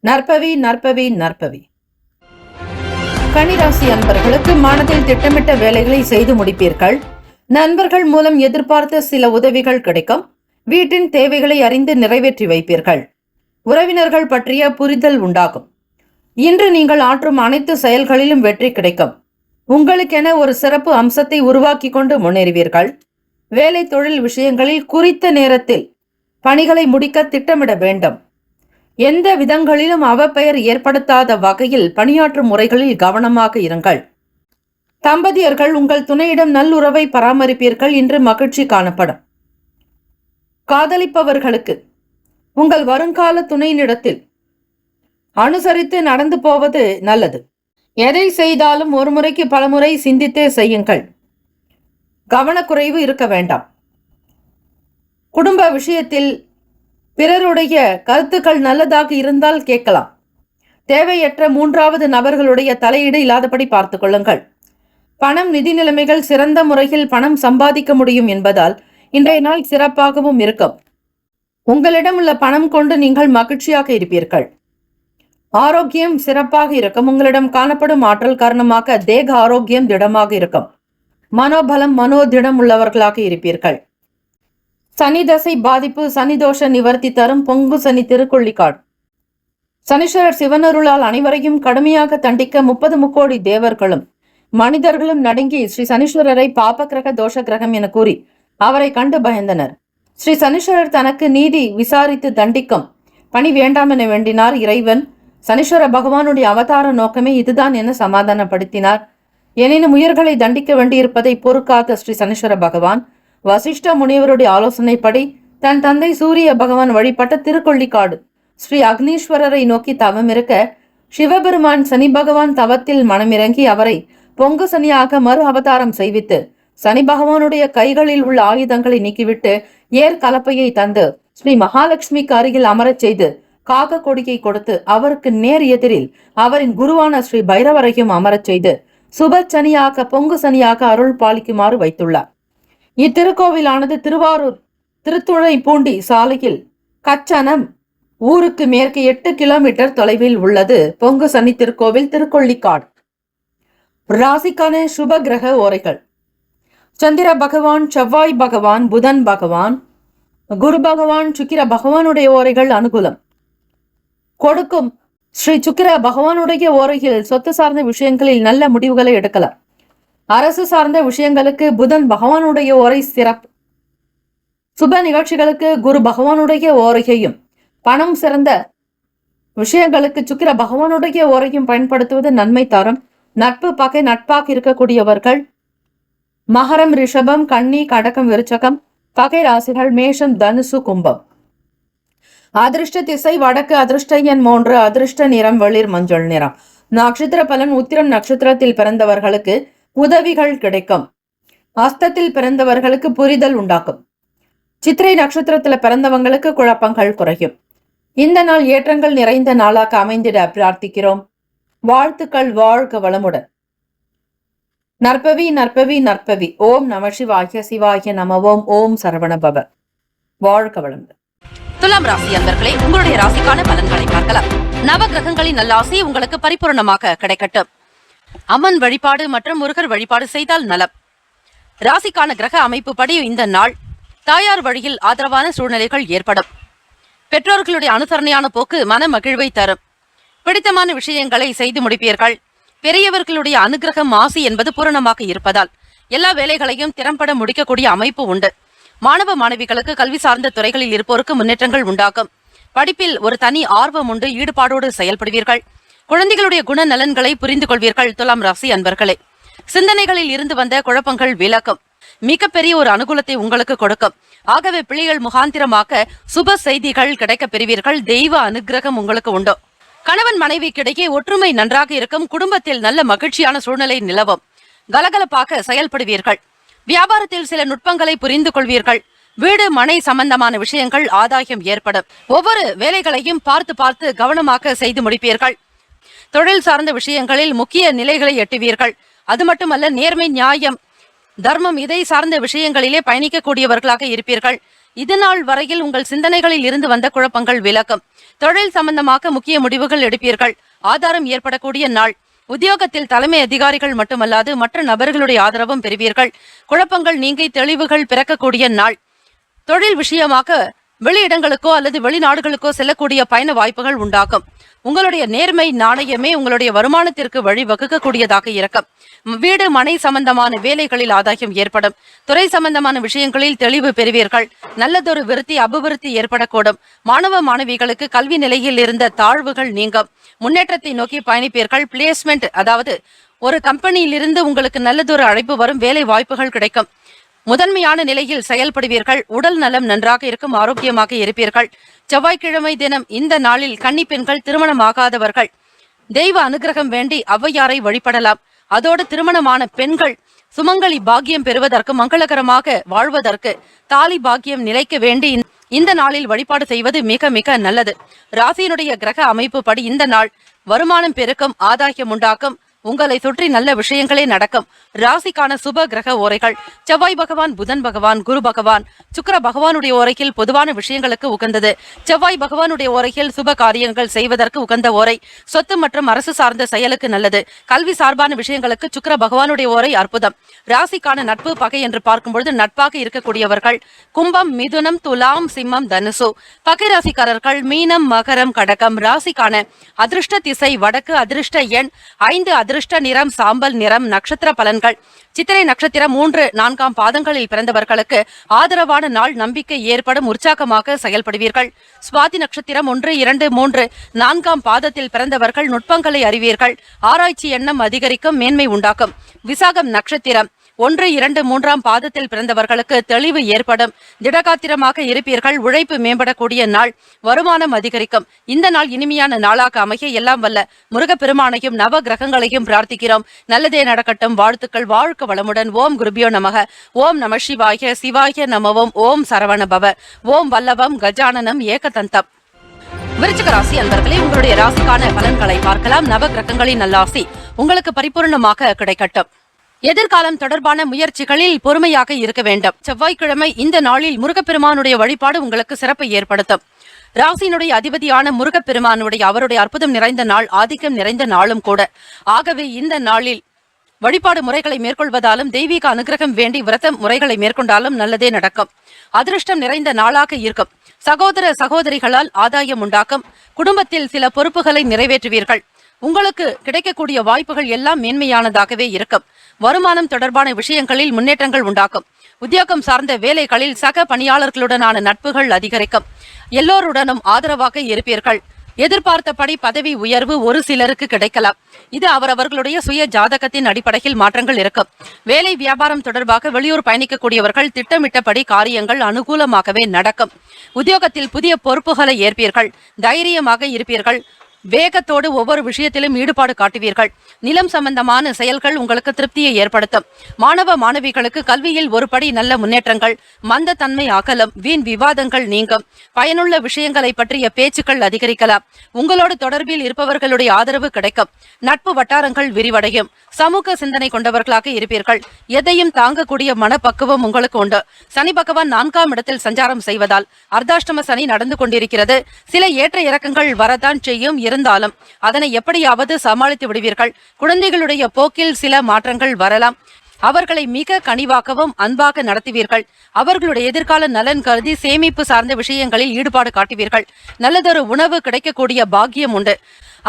நற்பவி நற்பவி நற்பவி. கன்னிராசி அன்பர்களுக்கு மனதில் திட்டமிட்ட வேலைகளை செய்து முடிப்பீர்கள். நண்பர்கள் மூலம் எதிர்பார்த்த சில உதவிகள் கிடைக்கும். வீட்டின் தேவைகளை அறிந்து நிறைவேற்றி வைப்பீர்கள். உறவினர்கள் பற்றிய புரிதல் உண்டாகும். இன்று நீங்கள் ஆற்றும் அனைத்து செயல்களிலும் வெற்றி கிடைக்கும். உங்களுக்கென ஒரு சிறப்பு அம்சத்தை உருவாக்கி கொண்டு முன்னேறுவீர்கள். வேலை தொழில் விஷயங்களில் குறித்த நேரத்தில் பணிகளை முடிக்க திட்டமிட வேண்டும். எந்த விதங்களிலும் அவப்பெயர் ஏற்படுத்தாத வகையில் பணியாற்றும் முறைகளில் கவனமாக இருங்கள். தம்பதியர்கள் உங்கள் துணையிடம் நல்லுறவை பராமரிப்பீர்கள். இன்று மகிழ்ச்சி காணப்படும். காதலிப்பவர்களுக்கு உங்கள் வருங்கால துணையினிடத்தில் அனுசரித்து நடந்து போவது நல்லது. எதை செய்தாலும் ஒரு முறைக்கு பலமுறை சிந்தித்தே செய்யுங்கள். கவனக்குறைவு இருக்க வேண்டாம். குடும்ப விஷயத்தில் பிறருடைய கருத்துக்கள் நல்லதாக இருந்தால் கேட்கலாம். தேவையற்ற மூன்றாவது நபர்களுடைய தலையீடு இல்லாதபடி பார்த்துக் கொள்ளுங்கள். பணம், நிதி நிலைமைகள் சிறந்த முறையில் பணம் சம்பாதிக்க முடியும் என்பதால் இன்றைய நாள் சிறப்பாகவும் இருக்கும். உங்களிடம் உள்ள பணம் கொண்டு நீங்கள் மகிழ்ச்சியாக இருப்பீர்கள். ஆரோக்கியம் சிறப்பாக இருக்கும். உங்களிடம் காணப்படும் ஆற்றல் காரணமாக தேக ஆரோக்கியம் திடமாக இருக்கும். மனோபலம், மனோதிடம் உள்ளவர்களாக இருப்பீர்கள். சனி தசை பாதிப்பு, சனி தோஷ நிவர்த்தி தரும் பொங்கு சனி திருக்கொள்ளிக்காடு. சனீஸ்வரர் சிவனருளால் அனைவரையும் கடுமையாக தண்டிக்க 30 முக்கோடி தேவர்களும் மனிதர்களும் நடுங்கி ஸ்ரீ சனீஸ்வரரை பாப கிரக, தோஷ கிரகம் என கூறி அவரை கண்டு பயந்தனர். ஸ்ரீ சனீஸ்வரர் தனக்கு நீதி விசாரித்து தண்டிக்கும் பணி வேண்டாம் என வேண்டினார். இறைவன் சனீஸ்வர பகவானுடைய அவதார நோக்கமே இதுதான் என சமாதானப்படுத்தினார். எனினும் உயிர்களை தண்டிக்க வேண்டியிருப்பதை பொறுக்காத ஸ்ரீ சனீஸ்வர பகவான் வசிஷ்ட முனிவருடைய ஆலோசனைப்படி தன் தந்தை சூரிய பகவான் வழிபட்ட திருக்கொள்ளிக்காடு ஸ்ரீ அக்னீஸ்வரரை நோக்கி தவம் இருக்க, சிவபெருமான் சனி பகவான் தவத்தில் மனமிறங்கி அவரை பொங்கு சனியாக மறு அவதாரம் செய்வித்து சனி பகவானுடைய கைகளில் உள்ள ஆயுதங்களை நீக்கிவிட்டு ஏர் கலப்பையை தந்து ஸ்ரீ மகாலட்சுமிக்கு அருகில் அமரச் செய்து காக கொடியை கொடுத்து அவருக்கு நேர் எதிரில் அவரின் குருவான ஸ்ரீ பைரவரையும் அமரச் செய்து சுப சனியாக பொங்கு சனியாக அருள் பாலிக்குமாறு வைத்துள்ளார். இத்திருக்கோவிலானது திருவாரூர் திருத்துறைப்பூண்டி சாலையில் கச்சனம் ஊருக்கு மேற்கு 8 கிலோமீட்டர் தொலைவில் உள்ளது. பொங்கு சனி திருக்கோவில், திருக்கொள்ளிக்காடு. ராசிக்கான சுப கிரக ஓரைகள்: சந்திர பகவான், செவ்வாய் பகவான், புதன் பகவான், குரு பகவான், சுக்கிர பகவானுடைய ஓரைகள் அனுகூலம் கொடுக்கும். ஸ்ரீ சுக்கிர பகவானுடைய ஓரையில் சொத்து சார்ந்த விஷயங்களில் நல்ல முடிவுகளை எடுக்கலாம். அரசு சார்ந்த விஷயங்களுக்கு புதன் பகவானுடைய ஓரை சிறப்பு. சுப நிகழ்ச்சிகளுக்கு குரு பகவானுடைய ஓரையையும், பணம் சிறந்த விஷயங்களுக்கு சுக்கிர பகவானுடைய ஓரையும் பயன்படுத்துவது நன்மை தரும். நட்பு பகை நட்பாக இருக்கக்கூடியவர்கள் மகரம், ரிஷபம், கன்னி, கடகம், விருச்சகம் பகை ராசிகள் மேஷம், தனுசு, கும்பம். அதிர்ஷ்ட திசை வடக்கு. அதிர்ஷ்ட எண் 3. அதிர்ஷ்ட நிறம் வெளிர் மஞ்சள் நிறம். நட்சத்திர பலன்: உத்திரம் நட்சத்திரத்தில் பிறந்தவர்களுக்கு உதவிகள் கிடைக்கும். அஸ்தத்தில் பிறந்தவர்களுக்கு புரிதல் உண்டாக்கும். சித்திரை நட்சத்திரத்தில் பிறந்தவங்களுக்கு குழப்பங்கள் குறையும். இந்த நாள் ஏற்றங்கள் நிறைந்த நாளாக அமைந்திட பிரார்த்திக்கிறோம். வாழ்த்துக்கள். வாழ்க வளமுடன். நற்பவி நற்பவி நற்பவி. ஓம் நம சிவாய சிவாய நம. ஓம் சரவண பவ. வாழ்க வளமுடன். துலாம் ராசி அன்பர்களே, உங்களுடைய ராசிக்கான பலன்களை பார்க்கலாம். நவ கிரகங்களின் நல்லாசி உங்களுக்கு பரிபூர்ணமாக கிடைக்கட்டும். அம்மன் வழிபாடு மற்றும் முருகர் வழிபாடு செய்தால் நலம். ராசிக்கான கிரக அமைப்பு படி இந்த நாள் தாயார் வழியில் ஆதரவான சூழ்நிலைகள் ஏற்படும். பெற்றோர்களுடைய அனுசரணையான போக்கு மன மகிழ்வை தரும். பிடித்தமான விஷயங்களை செய்து முடிப்பீர்கள். பெரியவர்களுடைய அனுகிரகம் ஆசி என்பது பூரணமாக இருப்பதால் எல்லா வேலைகளையும் திறம்பட முடிக்கக்கூடிய அமைப்பு உண்டு. மாணவ மாணவிகளுக்கு கல்வி சார்ந்த துறைகளில் இருப்போருக்கு முன்னேற்றங்கள் உண்டாகும். படிப்பில் ஒரு தனி ஆர்வம் உண்டு. ஈடுபாடோடு செயல்படுவீர்கள். குழந்தைகளுடைய குண நலன்களை புரிந்து கொள்வீர்கள். துலாம் ராசி அன்பர்களே, சிந்தனைகளில் இருந்து வந்த குழப்பங்கள் விலக்கும். மிகப்பெரிய ஒரு அனுகூலத்தை உங்களுக்கு கொடுக்கும். ஆகவே பிள்ளைகள் முகாந்திரமாக சுப செய்திகள் கிடைக்க பெறுவீர்கள். தெய்வ அனுகிரகம் உங்களுக்கு உண்டு. கணவன் மனைவிக்கிடையே ஒற்றுமை நன்றாக இருக்கும். குடும்பத்தில் நல்ல மகிழ்ச்சியான சூழ்நிலை நிலவும். கலகலப்பாக செயல்படுவீர்கள். வியாபாரத்தில் சில நுட்பங்களை புரிந்து கொள்வீர்கள். வீடு மனை சம்பந்தமான விஷயங்கள் ஆதாயம் ஏற்படும். ஒவ்வொரு வேலைகளையும் பார்த்து பார்த்து கவனமாக செய்து முடிப்பீர்கள். தொழில் சார்ந்த விஷயங்களில் முக்கிய நிலைகளை எட்டுவீர்கள். அது மட்டுமல்ல, நேர்மை, நியாயம், தர்மம் இதை சார்ந்த விஷயங்களிலே பயணிக்கக்கூடியவர்களாக இருப்பீர்கள். இதுநாள் வரையில் உங்கள் சிந்தனைகளில் இருந்து வந்த குழப்பங்கள் விலக்கும். தொழில் சம்பந்தமாக முக்கிய முடிவுகள் எடுப்பீர்கள். ஆதாரம் ஏற்படக்கூடிய நாள். உத்தியோகத்தில் தலைமை அதிகாரிகள் மட்டுமல்லாது மற்ற நபர்களுடைய ஆதரவும் பெறுவீர்கள். குழப்பங்கள் நீங்கி தெளிவுகள் பிறக்கக்கூடிய நாள். தொழில் விஷயமாக வெளியிடங்களுக்கோ அல்லது வெளிநாடுகளுக்கோ செல்லக்கூடிய பயண வாய்ப்புகள் உண்டாகும். உங்களுடைய நேர்மை நாணயமே உங்களுடைய வருமானத்திற்கு வழி வகுக்கக்கூடியதாக இருக்கும். வீடு மனை சம்பந்தமான வேலைகளில் ஆதாயம் ஏற்படும். துறை சம்பந்தமான விஷயங்களில் தெளிவு பெறுவீர்கள். நல்லதொரு விருத்தி அபிவிருத்தி ஏற்படக்கூடும். மாணவ மாணவிகளுக்கு கல்வி நிலையில் இருந்த தாழ்வுகள் நீங்கும். முன்னேற்றத்தை நோக்கி பயணிப்பீர்கள். பிளேஸ்மெண்ட், அதாவது ஒரு கம்பெனியிலிருந்து உங்களுக்கு நல்லதொரு அழைப்பு வரும், வேலை வாய்ப்புகள் கிடைக்கும். முதன்மையான நிலையில் செயல்படுவீர்கள். உடல் நலம் நன்றாக இருக்கும், ஆரோக்கியமாக இருப்பீர்கள். செவ்வாய்க்கிழமை தினம் இந்த நாளில் கன்னி பெண்கள், திருமணமாகாதவர்கள் தெய்வ அனுகிரகம் வேண்டி ஔவையாரை வழிபடலாம். அதோடு திருமணமான பெண்கள் சுமங்கலி பாக்கியம் பெறுவதற்கு, மங்களகரமாக வாழ்வதற்கு, தாலி பாக்கியம் நிலைக்க வேண்டி இந்த நாளில் வழிபாடு செய்வது மிக மிக நல்லது. ராசியினுடைய கிரக அமைப்பு படி இந்த நாள் வருமானம் பெருக்கும், ஆதாயம் உண்டாக்கும், உங்களை சுற்றி நல்ல விஷயங்களே நடக்கும். ராசிக்கான சுப கிரக ஓரைகள்: செவ்வாய் பகவான், புதன் பகவான், குரு பகவான், சுக்கிர பகவானுடைய ஓரையில் பொதுவான விஷயங்களுக்கு உகந்தது. செவ்வாய் பகவானுடைய ஓரையில் சுப காரியங்கள் செய்வதற்கு உகந்த ஓரை. சொத்து மற்றும் அரசு சார்ந்த செயலுக்கு நல்லது. கல்வி சார்பான விஷயங்களுக்கு சுக்கிர பகவானுடைய ஓரை அற்புதம். ராசிக்கான நட்பு பகை என்று பார்க்கும்பொழுது நட்பாக இருக்கக்கூடியவர்கள் கும்பம், மிதுனம், துலாம், சிம்மம், தனுசு. பகை ராசிக்காரர்கள் மீனம், மகரம், கடகம். ராசிக்கான அதிர்ஷ்ட திசை வடக்கு, அதிர்ஷ்ட எண் 5, அதிர்ஷ்ட நிறம் சாம்பல் நிறம். நட்சத்திர பலன்கள்: சித்திரை நட்சத்திரம் 3, 4 பாதங்களில் பிறந்தவர்களுக்கு ஆதரவான நாள், நம்பிக்கை ஏற்படும், உற்சாகமாக செயல்படுவீர்கள். சுவாதி நட்சத்திரம் 1, 2, 3, 4 பாதத்தில் பிறந்தவர்கள் நுட்பங்களை அறிவீர்கள். ஆராய்ச்சி எண்ணம் அதிகரிக்கும், மேன்மை உண்டாக்கும். விசாகம் நட்சத்திரம் 1, 2, 3 பாதத்தில் பிறந்தவர்களுக்கு தெளிவு ஏற்படும், திடகாத்திரமாக இருப்பீர்கள். உழைப்பு மேம்படக்கூடிய நாள், வருமானம் அதிகரிக்கும். இந்த நாள் இனிமையான நாளாக அமைய எல்லாம் வல்ல முருகப்பெருமானையும் நவ கிரகங்களையும் பிரார்த்திக்கிறோம். நல்லதே நடக்கட்டும். வாழ்த்துக்கள். வாழ்க வளமுடன். ஓம் குருபியோ நமக. ஓம் நம சிவாய. சிவாய நமவோம். ஓம் சரவண பவ. ஓம் வல்லவம் கஜானனம் ஏகதந்தம். விருச்சிக ராசி அன்பர்களே, உங்களுடைய ராசிக்கான பலன்களை பார்க்கலாம். நவ கிரகங்களின் நல்லாசி உங்களுக்கு பரிபூர்ணமாக கிடைக்கட்டும். எதிர்காலம் தொடர்பான முயற்சிகளில் பொறுமையாக இருக்க வேண்டும். செவ்வாய்க்கிழமை இந்த நாளில் முருகப்பெருமானுடைய வழிபாடு உங்களுக்கு சிறப்பை ஏற்படுத்தும். ராசியினுடைய அதிபதியான முருகப்பெருமானுடைய அவருடைய அற்புதம் நிறைந்த நாள், ஆதிக்கம் நிறைந்த நாளும் கூட. ஆகவே இந்த நாளில் வழிபாடு முறைகளை மேற்கொள்வதாலும், தெய்வீக அனுகிரகம் வேண்டி விரத முறைகளை மேற்கொண்டாலும் நல்லதே நடக்கும். அதிர்ஷ்டம் நிறைந்த நாளாக இருக்கும். சகோதர சகோதரிகளால் ஆதாயம் உண்டாக்கும். குடும்பத்தில் சில பொறுப்புகளை நிறைவேற்றுவீர்கள். உங்களுக்கு கிடைக்கக்கூடிய வாய்ப்புகள் எல்லாம் மேன்மையானதாகவே இருக்கும். வருமானம் தொடர்பான விஷயங்களில் முன்னேற்றங்கள் உண்டாக்கும். உத்தியோகம் சார்ந்த வேலைகளில் சக பணியாளர்களுடனான நட்புகள் அதிகரிக்கும். எல்லோருடனும் ஆதரவாக இருப்பீர்கள். எதிர்பார்த்தபடி பதவி உயர்வு ஒரு சிலருக்கு கிடைக்கலாம். இது அவரவர்களுடைய சுய ஜாதகத்தின் அடிப்படையில் மாற்றங்கள் இருக்கும். வேலை வியாபாரம் தொடர்பாக வெளியூர் பயணிக்கக்கூடியவர்கள் திட்டமிட்டபடி காரியங்கள் அனுகூலமாகவே நடக்கும். உத்தியோகத்தில் புதிய பொறுப்புகளை ஏற்பீர்கள். தைரியமாக இருப்பீர்கள். வேகத்தோடு ஒவ்வொரு விஷயத்திலும் ஈடுபாடு காட்டுவீர்கள். நிலம் சம்பந்தமான செயல்கள் உங்களுக்கு திருப்தியை ஏற்படுத்தும். மாணவ மாணவிகளுக்கு கல்வியில் ஒரு படி நல்ல முன்னேற்றங்கள். மந்த தன்மை அகலம். வீண் விவாதங்கள் நீங்கும். பயனுள்ள விஷயங்களை பற்றிய பேச்சுக்கள் அதிகரிக்கலாம். உங்களோடு தொடர்பில் இருப்பவர்களுடைய ஆதரவு கிடைக்கும். நட்பு வட்டாரங்கள் விரிவடையும். சமூக சிந்தனை கொண்டவர்களாக இருப்பீர்கள். எதையும் தாங்கக்கூடிய மனப்பக்குவம் உங்களுக்கு உண்டு. சனி பகவான் 4ஆம் இடத்தில் சஞ்சாரம் செய்வதால் அர்த்தாஷ்டம சனி நடந்து கொண்டிருக்கிறது. சில ஏற்ற இறக்கங்கள் வரத்தான் செய்யும். இருந்தாலும் அதனை எப்படியாவது சமாளித்து விடுவீர்கள். குழந்தைகளுடைய போக்கில் சில மாற்றங்கள் வரலாம். அவர்களை மிக கனிவாகவும் அன்பாக நடத்துவீர்கள். அவர்களுடைய எதிர்கால நலன் கருதி சேமிப்பு சார்ந்த விஷயங்களில் ஈடுபாடு காட்டுவீர்கள். நல்லதொரு உணவு கிடைக்கக்கூடிய பாக்கியம் உண்டு.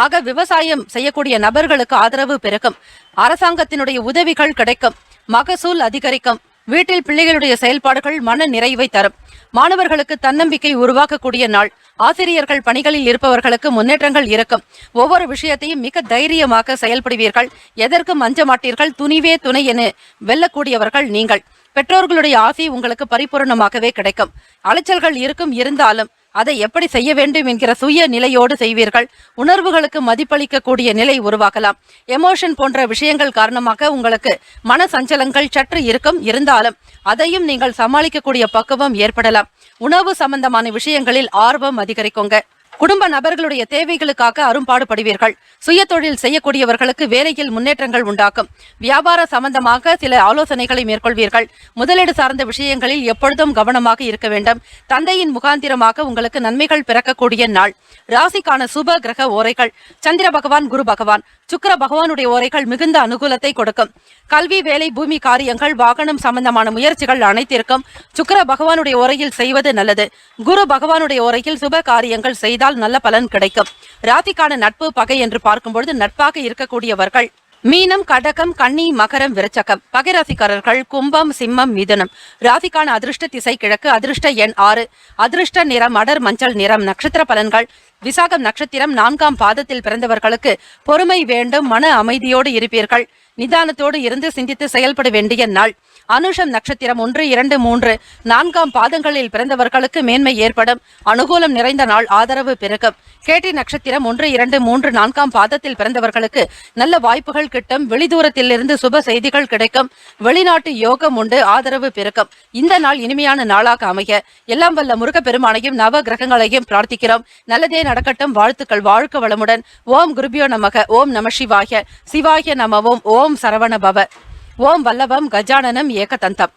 ஆக விவசாயம் செய்யக்கூடிய நபர்களுக்கு ஆதரவு பெருகும். அரசாங்கத்தினுடைய உதவிகள் கிடைக்கும். மகசூல் அதிகரிக்கும். வீட்டில் பிள்ளைகளுடைய செயல்பாடுகள் மன நிறைவை தரும். மாணவர்களுக்கு தன்னம்பிக்கை உருவாக்கக்கூடிய நாள். ஆசிரியர்கள் பணிகளில் இருப்பவர்களுக்கு முன்னேற்றங்கள் இருக்கும். ஒவ்வொரு விஷயத்தையும் மிக தைரியமாக செயல்படுவீர்கள். எதற்கும் அஞ்ச மாட்டீர்கள். துணிவே துணை என வெல்லக்கூடியவர்கள் நீங்கள். பெற்றோர்களுடைய ஆசை உங்களுக்கு பரிபூர்ணமாகவே கிடைக்கும். அலைச்சல்கள் இருக்கும். இருந்தாலும் அதை எப்படி செய்ய வேண்டும் என்கிற சுய நிலையோடு செய்வீர்கள். உணர்வுகளுக்கு மதிப்பளிக்கக்கூடிய நிலை உருவாக்கலாம். எமோஷன் போன்ற விஷயங்கள் காரணமாக உங்களுக்கு மன சஞ்சலங்கள் சற்று இருக்கும். இருந்தாலும் அதையும் நீங்கள் சமாளிக்கக்கூடிய பக்குவம் ஏற்படலாம். உணவு சம்பந்தமான விஷயங்களில் ஆர்வம் அதிகரிக்குங்க. குடும்ப நபர்களுடைய தேவைகளுக்காக அரும்பாடுபடுவீர்கள். சுய தொழில் செய்யக்கூடியவர்களுக்கு வேலையில் முன்னேற்றங்கள் உண்டாக்கும். வியாபார சம்பந்தமாக சில ஆலோசனைகளை மேற்கொள்வீர்கள். முதலீடு சார்ந்த விஷயங்களில் எப்பொழுதும் கவனமாக இருக்க வேண்டும். தந்தையின் முகாந்திரமாக உங்களுக்கு நன்மைகள் பிறக்கக்கூடிய நாள். ராசிக்கான சுப கிரக ஓரைகள்: சந்திர பகவான், குரு பகவான், சுக்கிர பகவானுடைய ஓரைகள் மிகுந்த அனுகூலத்தை கொடுக்கும். கல்வி, வேலை, பூமி காரியங்கள், வாகனம் சம்பந்தமான முயற்சிகள் அனைத்திற்கும் சுக்கிர பகவானுடைய ஓரையில் செய்வது நல்லது. குரு பகவானுடைய ஓரையில் சுப காரியங்கள் செய்தால் நல்ல பலன் கிடைக்கும். ராசிக்கான நட்பு பகை என்று பார்க்கும்பொழுது நட்பாக இருக்கக்கூடியவர்கள் மீனம், கடகம், கன்னி, மகரம், விருச்சகம். பகைராசிக்காரர்கள் கும்பம், சிம்மம், மிதுனம். ராசிக்கான அதிர்ஷ்ட திசை கிழக்கு. அதிர்ஷ்ட எண் 6. அதிர்ஷ்ட நிறம் அடர் மஞ்சள் நிறம். நட்சத்திர பலன்கள். விசாகம் நட்சத்திரம் 4ஆம் பாதத்தில் பிறந்தவர்களுக்கு பொறுமை வேண்டும், மன அமைதியோடு இருப்பீர்கள். நிதானத்தோடு இருந்து சிந்தித்து செயல்பட வேண்டிய நாள். அனுஷம் நட்சத்திரம் 1, 2, 3, 4ஆம் பாதங்களில் பிறந்தவர்களுக்கு மேன்மை ஏற்படும். அனுகூலம் நிறைந்த நாள். ஆதரவு பெருகும். கேட்டி நட்சத்திரம் 1, 2, 3, 4ஆம் பாதத்தில் பிறந்தவர்களுக்கு நல்ல வாய்ப்புகள் கிட்டும். வெளிதூரத்திலிருந்து சுப செய்திகள் கிடைக்கும். வெளிநாட்டு யோகம் உண்டு. ஆதரவு பெருக்கும். இந்த நாள் இனிமையான நாளாக அமைய எல்லாம் வல்ல முருகப்பெருமானையும் நவ கிரகங்களையும் பிரார்த்திக்கிறோம். நல்லதே நடக்கட்டும். வாழ்த்துக்கள். வாழ்க வளமுடன். ஓம் குருபியோ நமக. ஓம் நம சிவாய. சிவாய நமவோம். ஓம் சரவண பவ. ஓம் வல்லவம் கஜானனம் ஏகதந்தம்.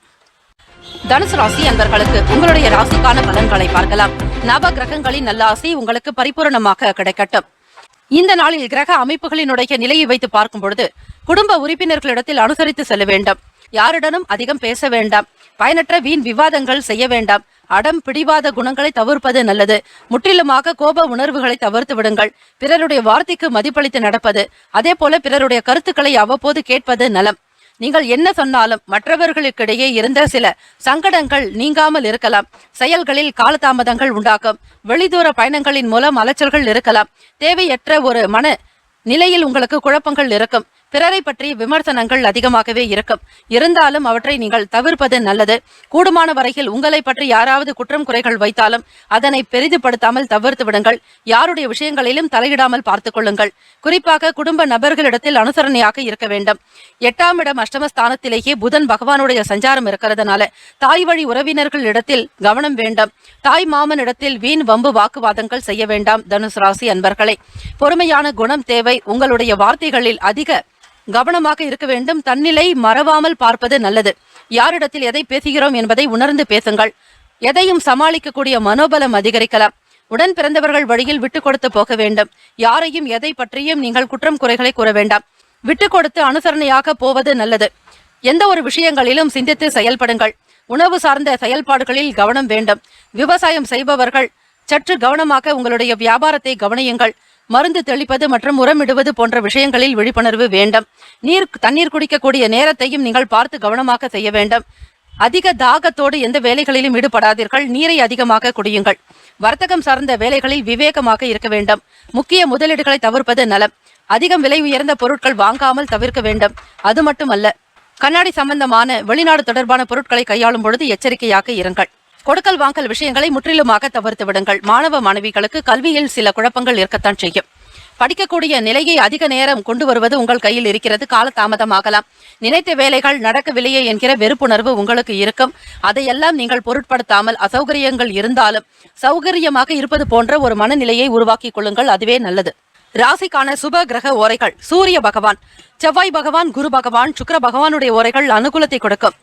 தனுசு ராசி அன்பர்களுக்கு உங்களுடைய ராசிக்கான பலன்களை பார்க்கலாம். நவ கிரகங்களின் நல்லாசி உங்களுக்கு பரிபூரணமாக கிடைக்கட்டும். இந்த நாளில் கிரக அமைப்புகளினுடைய நிலையை வைத்து பார்க்கும் பொழுது குடும்ப உறுப்பினர்களிடத்தில் அனுசரித்து செல்ல வேண்டும். யாரிடனும் அதிகம் பேச வேண்டாம். பயனற்ற வீண் விவாதங்கள் செய்ய வேண்டாம். அடம் பிடிவாத குணங்களை தவிர்ப்பது நல்லது. முற்றிலுமாக கோப உணர்வுகளை தவிர்த்து விடுங்கள். பிறருடைய வார்த்தைக்கு மதிப்பளித்து நடப்பது, அதே போல பிறருடைய கருத்துக்களை அவ்வப்போது கேட்பது நலம். நீங்கள் என்ன சொன்னாலும் மற்றவர்களுக்கிடையே இருந்த சில சங்கடங்கள் நீங்காமல் இருக்கலாம். செயல்களில் காலதாமதங்கள் உண்டாகும். வெளிதூர பயணங்களின் மூலம் அலைச்சல்கள் இருக்கலாம். தேவையற்ற ஒரு மன நிலையில் உங்களுக்கு குழப்பங்கள் இருக்கும். பிறரை பற்றி விமர்சனங்கள் அதிகமாகவே இருக்கும். இருந்தாலும் அவற்றை நீங்கள் தவிர்ப்பது நல்லது. கூடுமான வரையில் உங்களை பற்றி யாராவது குற்றம் குறைகள் வைத்தாலும் அதனை பெரிதுபடுத்தாமல் தவிர்த்து விடுங்கள். யாருடைய விஷயங்களிலும் தலையிடாமல் பார்த்துக் கொள்ளுங்கள். குறிப்பாக குடும்ப நபர்களிடத்தில் அனுசரணையாக இருக்க வேண்டும். 8ஆம் இடம் அஷ்டமஸ்தானத்திலேயே புதன் பகவானுடைய சஞ்சாரம் இருக்கிறதுனால தாய் வழி உறவினர்கள் இடத்தில் கவனம் வேண்டும். தாய் மாமன் இடத்தில் வீண் வம்பு வாக்குவாதங்கள் செய்ய வேண்டாம். தனுசு ராசி அன்பர்களே, பொறுமையான குணம் தேவை. உங்களுடைய வார்த்தைகளில் அதிக கவனமாக இருக்க வேண்டும். தன்னிலை மறவாமல் பார்ப்பது நல்லது. யாரிடத்தில் எதை பேசுகிறோம் என்பதை உணர்ந்து பேசுங்கள். எதையும் சமாளிக்கக்கூடிய மனோபலம் அதிகரிக்கலாம். உடன் பிறந்தவர்கள் வழியில் விட்டு கொடுத்து போக வேண்டும். யாரையும் எதை பற்றியும் நீங்கள் குற்றம் குறைகளை கூற வேண்டாம். விட்டு கொடுத்து அனுசரணையாக போவது நல்லது. எந்த ஒரு விஷயங்களிலும் சிந்தித்து செயல்படுங்கள். உணவு சார்ந்த செயல்பாடுகளில் கவனம் வேண்டும். விவசாயம் செய்பவர்கள் சற்று கவனமாக உங்களுடைய வியாபாரத்தை கவனியுங்கள். மருந்து தெளிப்பது மற்றும் உரமிடுவது போன்ற விஷயங்களில் விழிப்புணர்வு வேண்டும். தண்ணீர் குடிக்கக்கூடிய நேரத்தையும் நீங்கள் பார்த்து கவனமாக செய்ய வேண்டும். அதிக தாகத்தோடு எந்த வேலைகளிலும் ஈடுபடாதீர்கள். நீரை அதிகமாக குடியுங்கள். வர்த்தகம் சார்ந்த வேலைகளில் விவேகமாக இருக்க வேண்டும். முக்கிய முதலீடுகளை தவிர்ப்பது நலம். அதிகம் விலை உயர்ந்த பொருட்கள் வாங்காமல் தவிர்க்க வேண்டும். அது மட்டுமல்ல, கண்ணாடி சம்பந்தமான வெளிநாடு தொடர்பான பொருட்களை கையாளும் பொழுது எச்சரிக்கையாக இருங்கள். கொடுக்கல் வாங்கல் விஷயங்களை முற்றிலுமாக தவிர்த்து விடுங்கள். மாணவ மாணவிகளுக்கு கல்வியில் சில குழப்பங்கள் இருக்கத்தான் செய்யும். படிக்கக்கூடிய நிலையை அதிக நேரம் கொண்டு வருவது உங்கள் கையில் இருக்கிறது. காலதாமதமாகலாம். நினைத்த வேலைகள் நடக்கவில்லையே என்கிற வெறுப்புணர்வு உங்களுக்கு இருக்கும். அதையெல்லாம் நீங்கள் பொருட்படுத்தாமல் அசௌகரியங்கள் இருந்தாலும் சௌகரியமாக இருப்பது போன்ற ஒரு மனநிலையை உருவாக்கி கொள்ளுங்கள். அதுவே நல்லது. ராசிக்கான சுப கிரக ஓரைகள். சூரிய பகவான், செவ்வாய் பகவான், குரு பகவான், சுக்கிர பகவானுடைய ஓரைகள் அனுகூலத்தை கொடுக்கும்.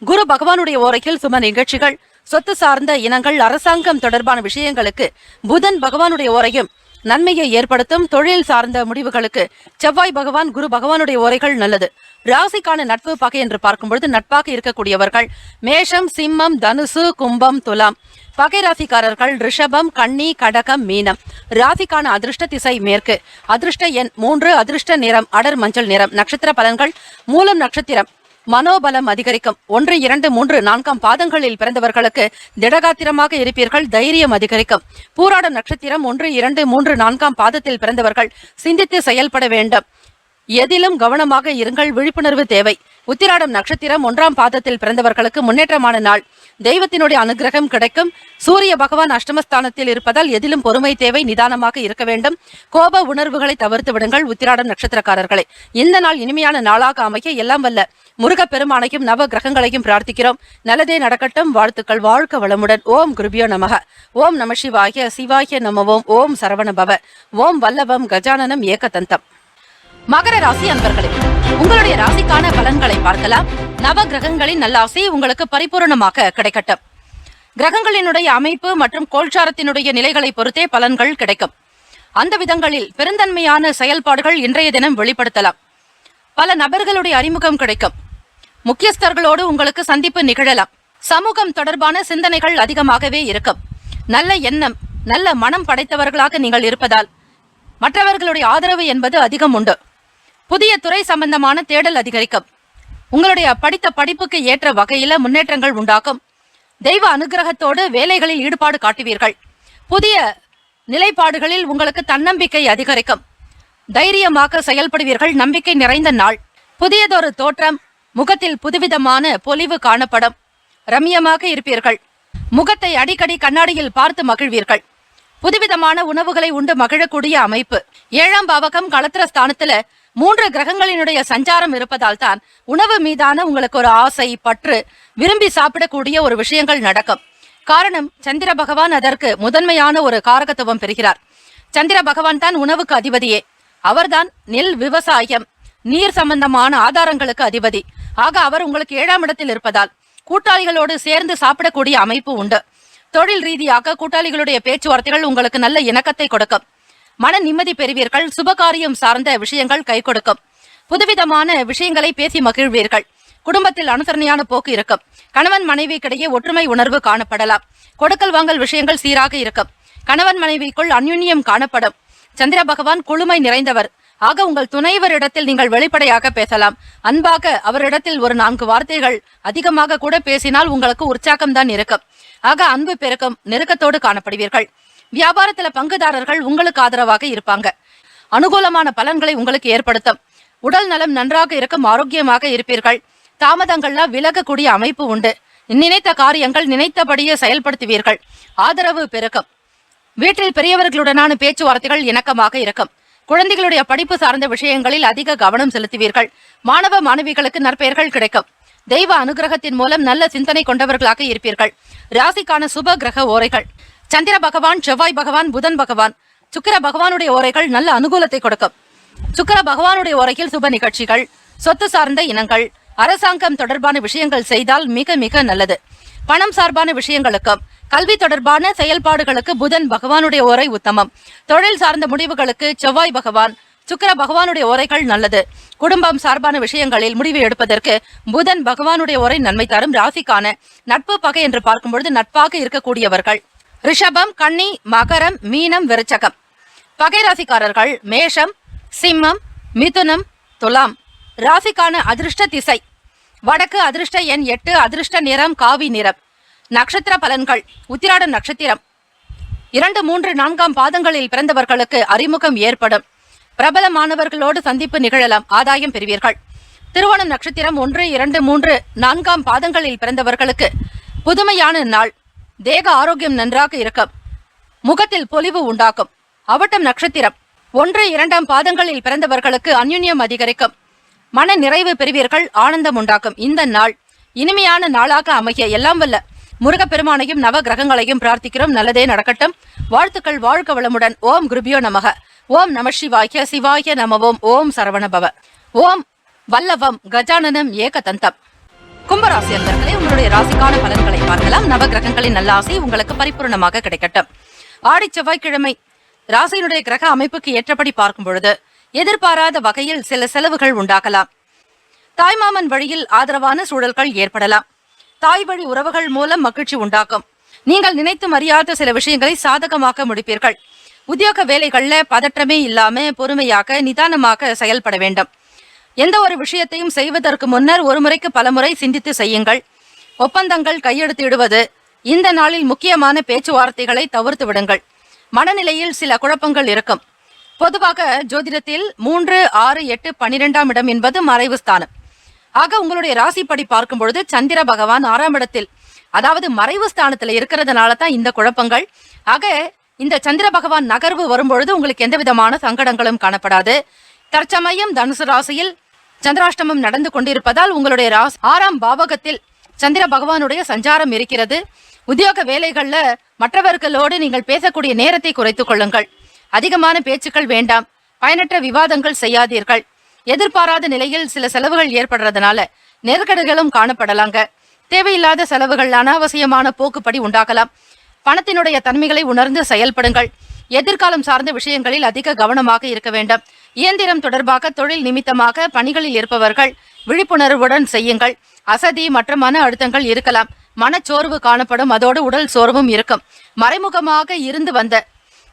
குரு பகவானுடைய ஓரையில் சும நிகழ்ச்சிகள், சொத்து சார்ந்த இனங்கள், அரசாங்கம் தொடர்பான விஷயங்களுக்கு புதன் பகவானுடைய ஓரையும் நன்மையை ஏற்படுத்தும். தொழில் சார்ந்த முடிவுகளுக்கு செவ்வாய் பகவான், குரு பகவானுடைய ஓரைகள் நல்லது. ராசிக்கான நட்பு பகை என்று பார்க்கும்பொழுது நட்பாக இருக்கக்கூடியவர்கள் மேஷம், சிம்மம், தனுசு, கும்பம், துலாம். பகை ராசிக்காரர்கள் ரிஷபம், கன்னி, கடகம், மீனம். ராசிக்கான அதிர்ஷ்ட திசை மேற்கு. அதிர்ஷ்ட எண் 3. அதிர்ஷ்ட நிறம் அடர் மஞ்சள் நிறம். நட்சத்திர பலன்கள். மூலம் நட்சத்திரம் மனோபலம் அதிகரிக்கும். 1, 2, 3, 4ஆம் பாதங்களில் பிறந்தவர்களுக்கு திடகாத்திரமாக இருப்பீர்கள். தைரியம் அதிகரிக்கும். பூராடம் நட்சத்திரம் 1, 2, 3, 4ஆம் பாதத்தில் பிறந்தவர்கள் சிந்தித்து செயல்பட வேண்டும். எதிலும் கவனமாக இருங்கள். விழிப்புணர்வு தேவை. உத்திராடம் நட்சத்திரம் 1ஆம் பாதத்தில் பிறந்தவர்களுக்கு முன்னேற்றமான நாள். தெய்வத்தினுடைய அனுகிரகம் கிடைக்கும். சூரிய பகவான் அஷ்டமஸ்தானத்தில் இருப்பதால் எதிலும் பொறுமை தேவை. நிதானமாக இருக்க வேண்டும். கோப உணர்வுகளை தவிர்த்து விடுங்கள். உத்திராடம் நட்சத்திரக்காரர்களை இந்த நாள் இனிமையான நாளாக அமைய எல்லாம் வல்ல முருகப்பெருமானையும் நவ கிரகங்களையும் பிரார்த்திக்கிறோம். நல்லதே நடக்கட்டும். வாழ்த்துக்கள். வாழ்க வளமுடன். ஓம் குருபியோ நமக. ஓம் நம சிவாய. சிவாய நமவோம். ஓம் சரவண பவ. ஓம் வல்லவம் கஜானனம் ஏகதந்தம். மகர ராசி அன்பர்களே, உங்களுடைய ராசிக்கான பலன்களை பார்க்கலாம். நவ கிரகங்களின் நல்லாசை உங்களுக்கு பரிபூரணமாக கிடைக்கட்டும். கிரகங்களினுடைய அமைப்பு மற்றும் கோல்சாரத்தினுடைய நிலைகளை பொறுத்தே பலன்கள் கிடைக்கும். அந்த விதங்களில் பெருந்தன்மையான செயல்பாடுகள் இன்றைய தினம் வெளிப்படுத்தலாம். பல நபர்களுடைய அறிமுகம் கிடைக்கும். முக்கியஸ்தர்களோடு உங்களுக்கு சந்திப்பு நிகழலாம். சமூகம் தொடர்பான சிந்தனைகள் அதிகமாகவே இருக்கும். நல்ல எண்ணம், நல்ல மனம் படைத்தவர்களாக நீங்கள் இருப்பதால் மற்றவர்களுடைய ஆதரவு என்பது அதிகம் உண்டு. புதிய துறை சம்பந்தமான தேடல் அதிகரிக்கும். உங்களுடைய படித்த படிப்புக்கு ஏற்ற வகையில முன்னேற்றங்கள் உண்டாக்கும். தெய்வ அனுகிரகத்தோடு வேலைகளில் ஈடுபாடு காட்டுவீர்கள். புதிய நிலைப்பாடுகளில் உங்களுக்கு தன்னம்பிக்கை அதிகரிக்கும். தைரியமாக செயல்படுவீர்கள். நம்பிக்கை நிறைந்த நாள். புதியதொரு தோற்றம், முகத்தில் புதுவிதமான பொலிவு காணப்படும். ரம்யமாக இருப்பீர்கள். முகத்தை அடிக்கடி கண்ணாடியில் பார்த்து மகிழ்வீர்கள். புதுவிதமான உணவுகளை உண்டு மகிழக்கூடிய அமைப்பு. 7ஆம் பாவகம் களத்திர ஸ்தானத்துல 3 கிரகங்களினுடைய சஞ்சாரம் இருப்பதால் தான் உணவு மீதான உங்களுக்கு ஒரு ஆசை, பற்று, விரும்பி சாப்பிடக்கூடிய ஒரு விஷயங்கள் நடக்கும். காரணம், சந்திர பகவான் அதற்கு முதன்மையான ஒரு காரகத்துவம் பெறுகிறார். சந்திர பகவான் தான் உணவுக்கு அதிபதியே. அவர்தான் நெல், விவசாயம், நீர் சம்பந்தமான ஆதாரங்களுக்கு அதிபதி. ஆக அவர் உங்களுக்கு 7ஆம் இடத்தில் இருப்பதால் கூட்டாளிகளோடு சேர்ந்து சாப்பிடக்கூடிய அமைப்பு உண்டு. தொழில் ரீதியாக கூட்டாளிகளுடைய பேச்சுவார்த்தைகள் உங்களுக்கு நல்ல இணக்கத்தை கொடுக்கும். மன நிம்மதி பெறுவீர்கள். சுபகாரியம் சார்ந்த விஷயங்கள் கை கொடுக்கும். புதுவிதமான விஷயங்களை பேசி மகிழ்வீர்கள். குடும்பத்தில் அனுசரணையான போக்கு இருக்கும். கணவன் மனைவிக்கிடையே ஒற்றுமை உணர்வு காணப்படலாம். கொடுக்கல் வாங்கல் விஷயங்கள் சீராக இருக்கும். கணவன் மனைவிக்குள் அந்யுன்யம் காணப்படும். சந்திர பகவான் குளுமை நிறைந்தவர். ஆக உங்கள் துணைவரிடத்தில் நீங்கள் வெளிப்படையாக பேசலாம். அன்பாக அவரிடத்தில் ஒரு 4 வார்த்தைகள் அதிகமாக கூட பேசினால் உங்களுக்கு உற்சாகம்தான் இருக்கும். ஆக அன்பு பெருக்கும். நெருக்கத்தோடு காணப்படுவீர்கள். வியாபாரத்துல பங்குதாரர்கள் உங்களுக்கு ஆதரவாக இருப்பாங்க. அனுகூலமான பலன்களை உங்களுக்கு ஏற்படுத்தும். உடல் நலம் நன்றாக இருக்கும். ஆரோக்கியமாக இருப்பீர்கள். தாமதங்கள்லாம் விலகக்கூடிய அமைப்பு உண்டு. நினைத்த காரியங்கள் நினைத்தபடியே செயல்படுத்துவீர்கள். ஆதரவு பெருக்கும். வீட்டில் பெரியவர்களுடனான பேச்சுவார்த்தைகள் இணக்கமாக இருக்கும். குழந்தைகளுடைய படிப்பு சார்ந்த விஷயங்களில் அதிக கவனம் செலுத்துவீர்கள். மாணவ மாணவிகளுக்கு நற்பெயர்கள் கிடைக்கும். தெய்வ அனுகிரகத்தின் மூலம் நல்ல சிந்தனை கொண்டவர்களாக இருப்பீர்கள். ராசிக்கான சுப கிரக ஓரைகள்: சந்திர பகவான், செவ்வாய் பகவான், புதன் பகவான், சுக்கிர பகவானுடைய ஓரைகள் நல்ல அனுகூலத்தை கொடுக்கும். சுக்கிர பகவானுடைய ஓரையில் சுப நிகழ்ச்சிகள், சொத்து சார்ந்த இனங்கள், அரசாங்கம் தொடர்பான விஷயங்கள் செய்தால் மிக மிக நல்லது. பணம் சார்பான விஷயங்களுக்கும் கல்வி தொடர்பான செயல்பாடுகளுக்கு புதன் பகவானுடைய ஓரை உத்தமம். தொழில் சார்ந்த முடிவுகளுக்கு செவ்வாய் பகவான், சுக்கிர பகவானுடைய ஓரைகள் நல்லது. குடும்பம் சார்பான விஷயங்களில் முடிவு எடுப்பதற்கு புதன் பகவானுடைய ஓரை நன்மை தரும். ராசிக்கான நட்பு பகை என்று பார்க்கும்பொழுது நட்பாக இருக்கக்கூடியவர்கள் ரிஷபம், கன்னி, மகரம், மீனம், விருச்சகம். பகை ராசிக்காரர்கள் மேஷம், சிம்மம், மிதுனம், துலாம். ராசிக்கான அதிர்ஷ்ட திசை வடக்கு. அதிர்ஷ்ட எண் 8. அதிர்ஷ்ட நிறம் காவி நிறம். நட்சத்திர பலன்கள்: உத்திராடம் நட்சத்திரம் 2, 3, 4ஆம் பாதங்களில் பிறந்தவர்களுக்கு அறிமுகம் ஏற்படும். பிரபலமானவர்களோடு சந்திப்பு நிகழலாம். ஆதாயம் பெறுவீர்கள். திருவோணம் நட்சத்திரம் 1, 2, 3, 4ஆம் பாதங்களில் பிறந்தவர்களுக்கு புதுமையான நாள். தேக ஆரோக்கியம் நன்றாக இருக்கும். முகத்தில் பொலிவு உண்டாக்கும். அவட்டம் நட்சத்திரம் 1, 2ஆம் பாதங்களில் பிறந்தவர்களுக்கு அந்யுன்யம் அதிகரிக்கும். மன நிறைவு பெறுவீர்கள். ஆனந்தம் உண்டாக்கும். இந்த நாள் இனிமையான நாளாக அமைய எல்லாம் வல்ல முருகப்பெருமானையும் நவ கிரகங்களையும் பிரார்த்திக்கிறோம். நல்லதே நடக்கட்டும். வாழ்த்துக்கள். வாழ்க வளமுடன். ஓம் குருபியோ நமக. ஓம் நம சிவாய. சிவாய நமவோம். ஓம் சரவணபவ. ஓம் வல்லவம் கஜானனம் ஏகதந்தம். கும்பராசி அன்பர்களே, உங்களுடைய ராசிக்கான பலன்களை பார்க்கலாம். நவ கிரகங்களின் நல்ல ஆசை உங்களுக்கு பரிபூர்ணமாக கிடைக்கட்டும். ஆடி செவ்வாய்க்கிழமை ராசியினுடைய கிரக அமைப்புக்கு ஏற்றபடி பார்க்கும் பொழுது எதிர்பாராத வகையில் சில செலவுகள் உண்டாகலாம். தாய்மாமன் வழியில் ஆதரவான சூழல்கள் ஏற்படலாம். தாய் வழி உறவுகள் மூலம் மகிழ்ச்சி உண்டாக்கும். நீங்கள் நினைத்து அறியாத சில விஷயங்களை சாதகமாக முடிப்பீர்கள். உத்தியோக வேலைகள்ல பதற்றமே இல்லாம பொறுமையாக நிதானமாக செயல்பட வேண்டும். எந்த ஒரு விஷயத்தையும் செய்வதற்கு முன்னர் ஒரு முறைக்கு பலமுறை சிந்தித்து செய்யுங்கள். ஒப்பந்தங்கள் கையெழுத்திடுவது இந்த நாளில் முக்கியமான பேச்சுவார்த்தைகளை தவிர்த்து விடுங்கள். மனநிலையில் சில குழப்பங்கள் இருக்கும். பொதுவாக ஜோதிடத்தில் 3, 6, 8, 12ஆம் இடம் என்பது மறைவு ஸ்தானம். ஆக உங்களுடைய ராசிப்படி பார்க்கும் பொழுது சந்திர பகவான் 6ஆம் இடத்தில், அதாவது மறைவு ஸ்தானத்துல இருக்கிறதுனால தான் இந்த குழப்பங்கள். ஆக இந்த சந்திர பகவான் நகர்வு வரும்பொழுது உங்களுக்கு எந்த விதமான சங்கடங்களும் காணப்படாது. தற்சமயம் தனுசு ராசியில் சந்திராஷ்டமம் நடந்து கொண்டிருப்பதால் உங்களுடைய ராசி 6ஆம் பாவகத்தில் சந்திர பகவானுடைய சஞ்சாரம் இருக்கிறது. உத்தியோக வேலைகள்ல மற்றவர்களோடு நீங்கள் பேசக்கூடிய நேரத்தை குறைத்துக் கொள்ளுங்கள். அதிகமான பேச்சுக்கள் வேண்டாம். பயனற்ற விவாதங்கள் செய்யாதீர்கள். எதிர்பாராத நிலையில் சில செலவுகள் ஏற்படுறதுனால நெருக்கடிகளும் காணப்படலாங்க. தேவையில்லாத செலவுகள் அனாவசியமான போக்குப்படி உண்டாகலாம். பணத்தினுடைய தன்மைகளை உணர்ந்து செயல்படுங்கள். எதிர்காலம் சார்ந்த விஷயங்களில் அதிக கவனமாக இருக்க வேண்டும். இயந்திரம் தொடர்பாக தொழில் நிமித்தமாக பணிகளில் இருப்பவர்கள் விழிப்புணர்வுடன் செய்யுங்கள். அசதி மற்றும் மன அழுத்தங்கள் இருக்கலாம். மனச்சோர்வு காணப்படும். அதோடு உடல் சோர்வும் இருக்கும். மறைமுகமாக இருந்து வந்த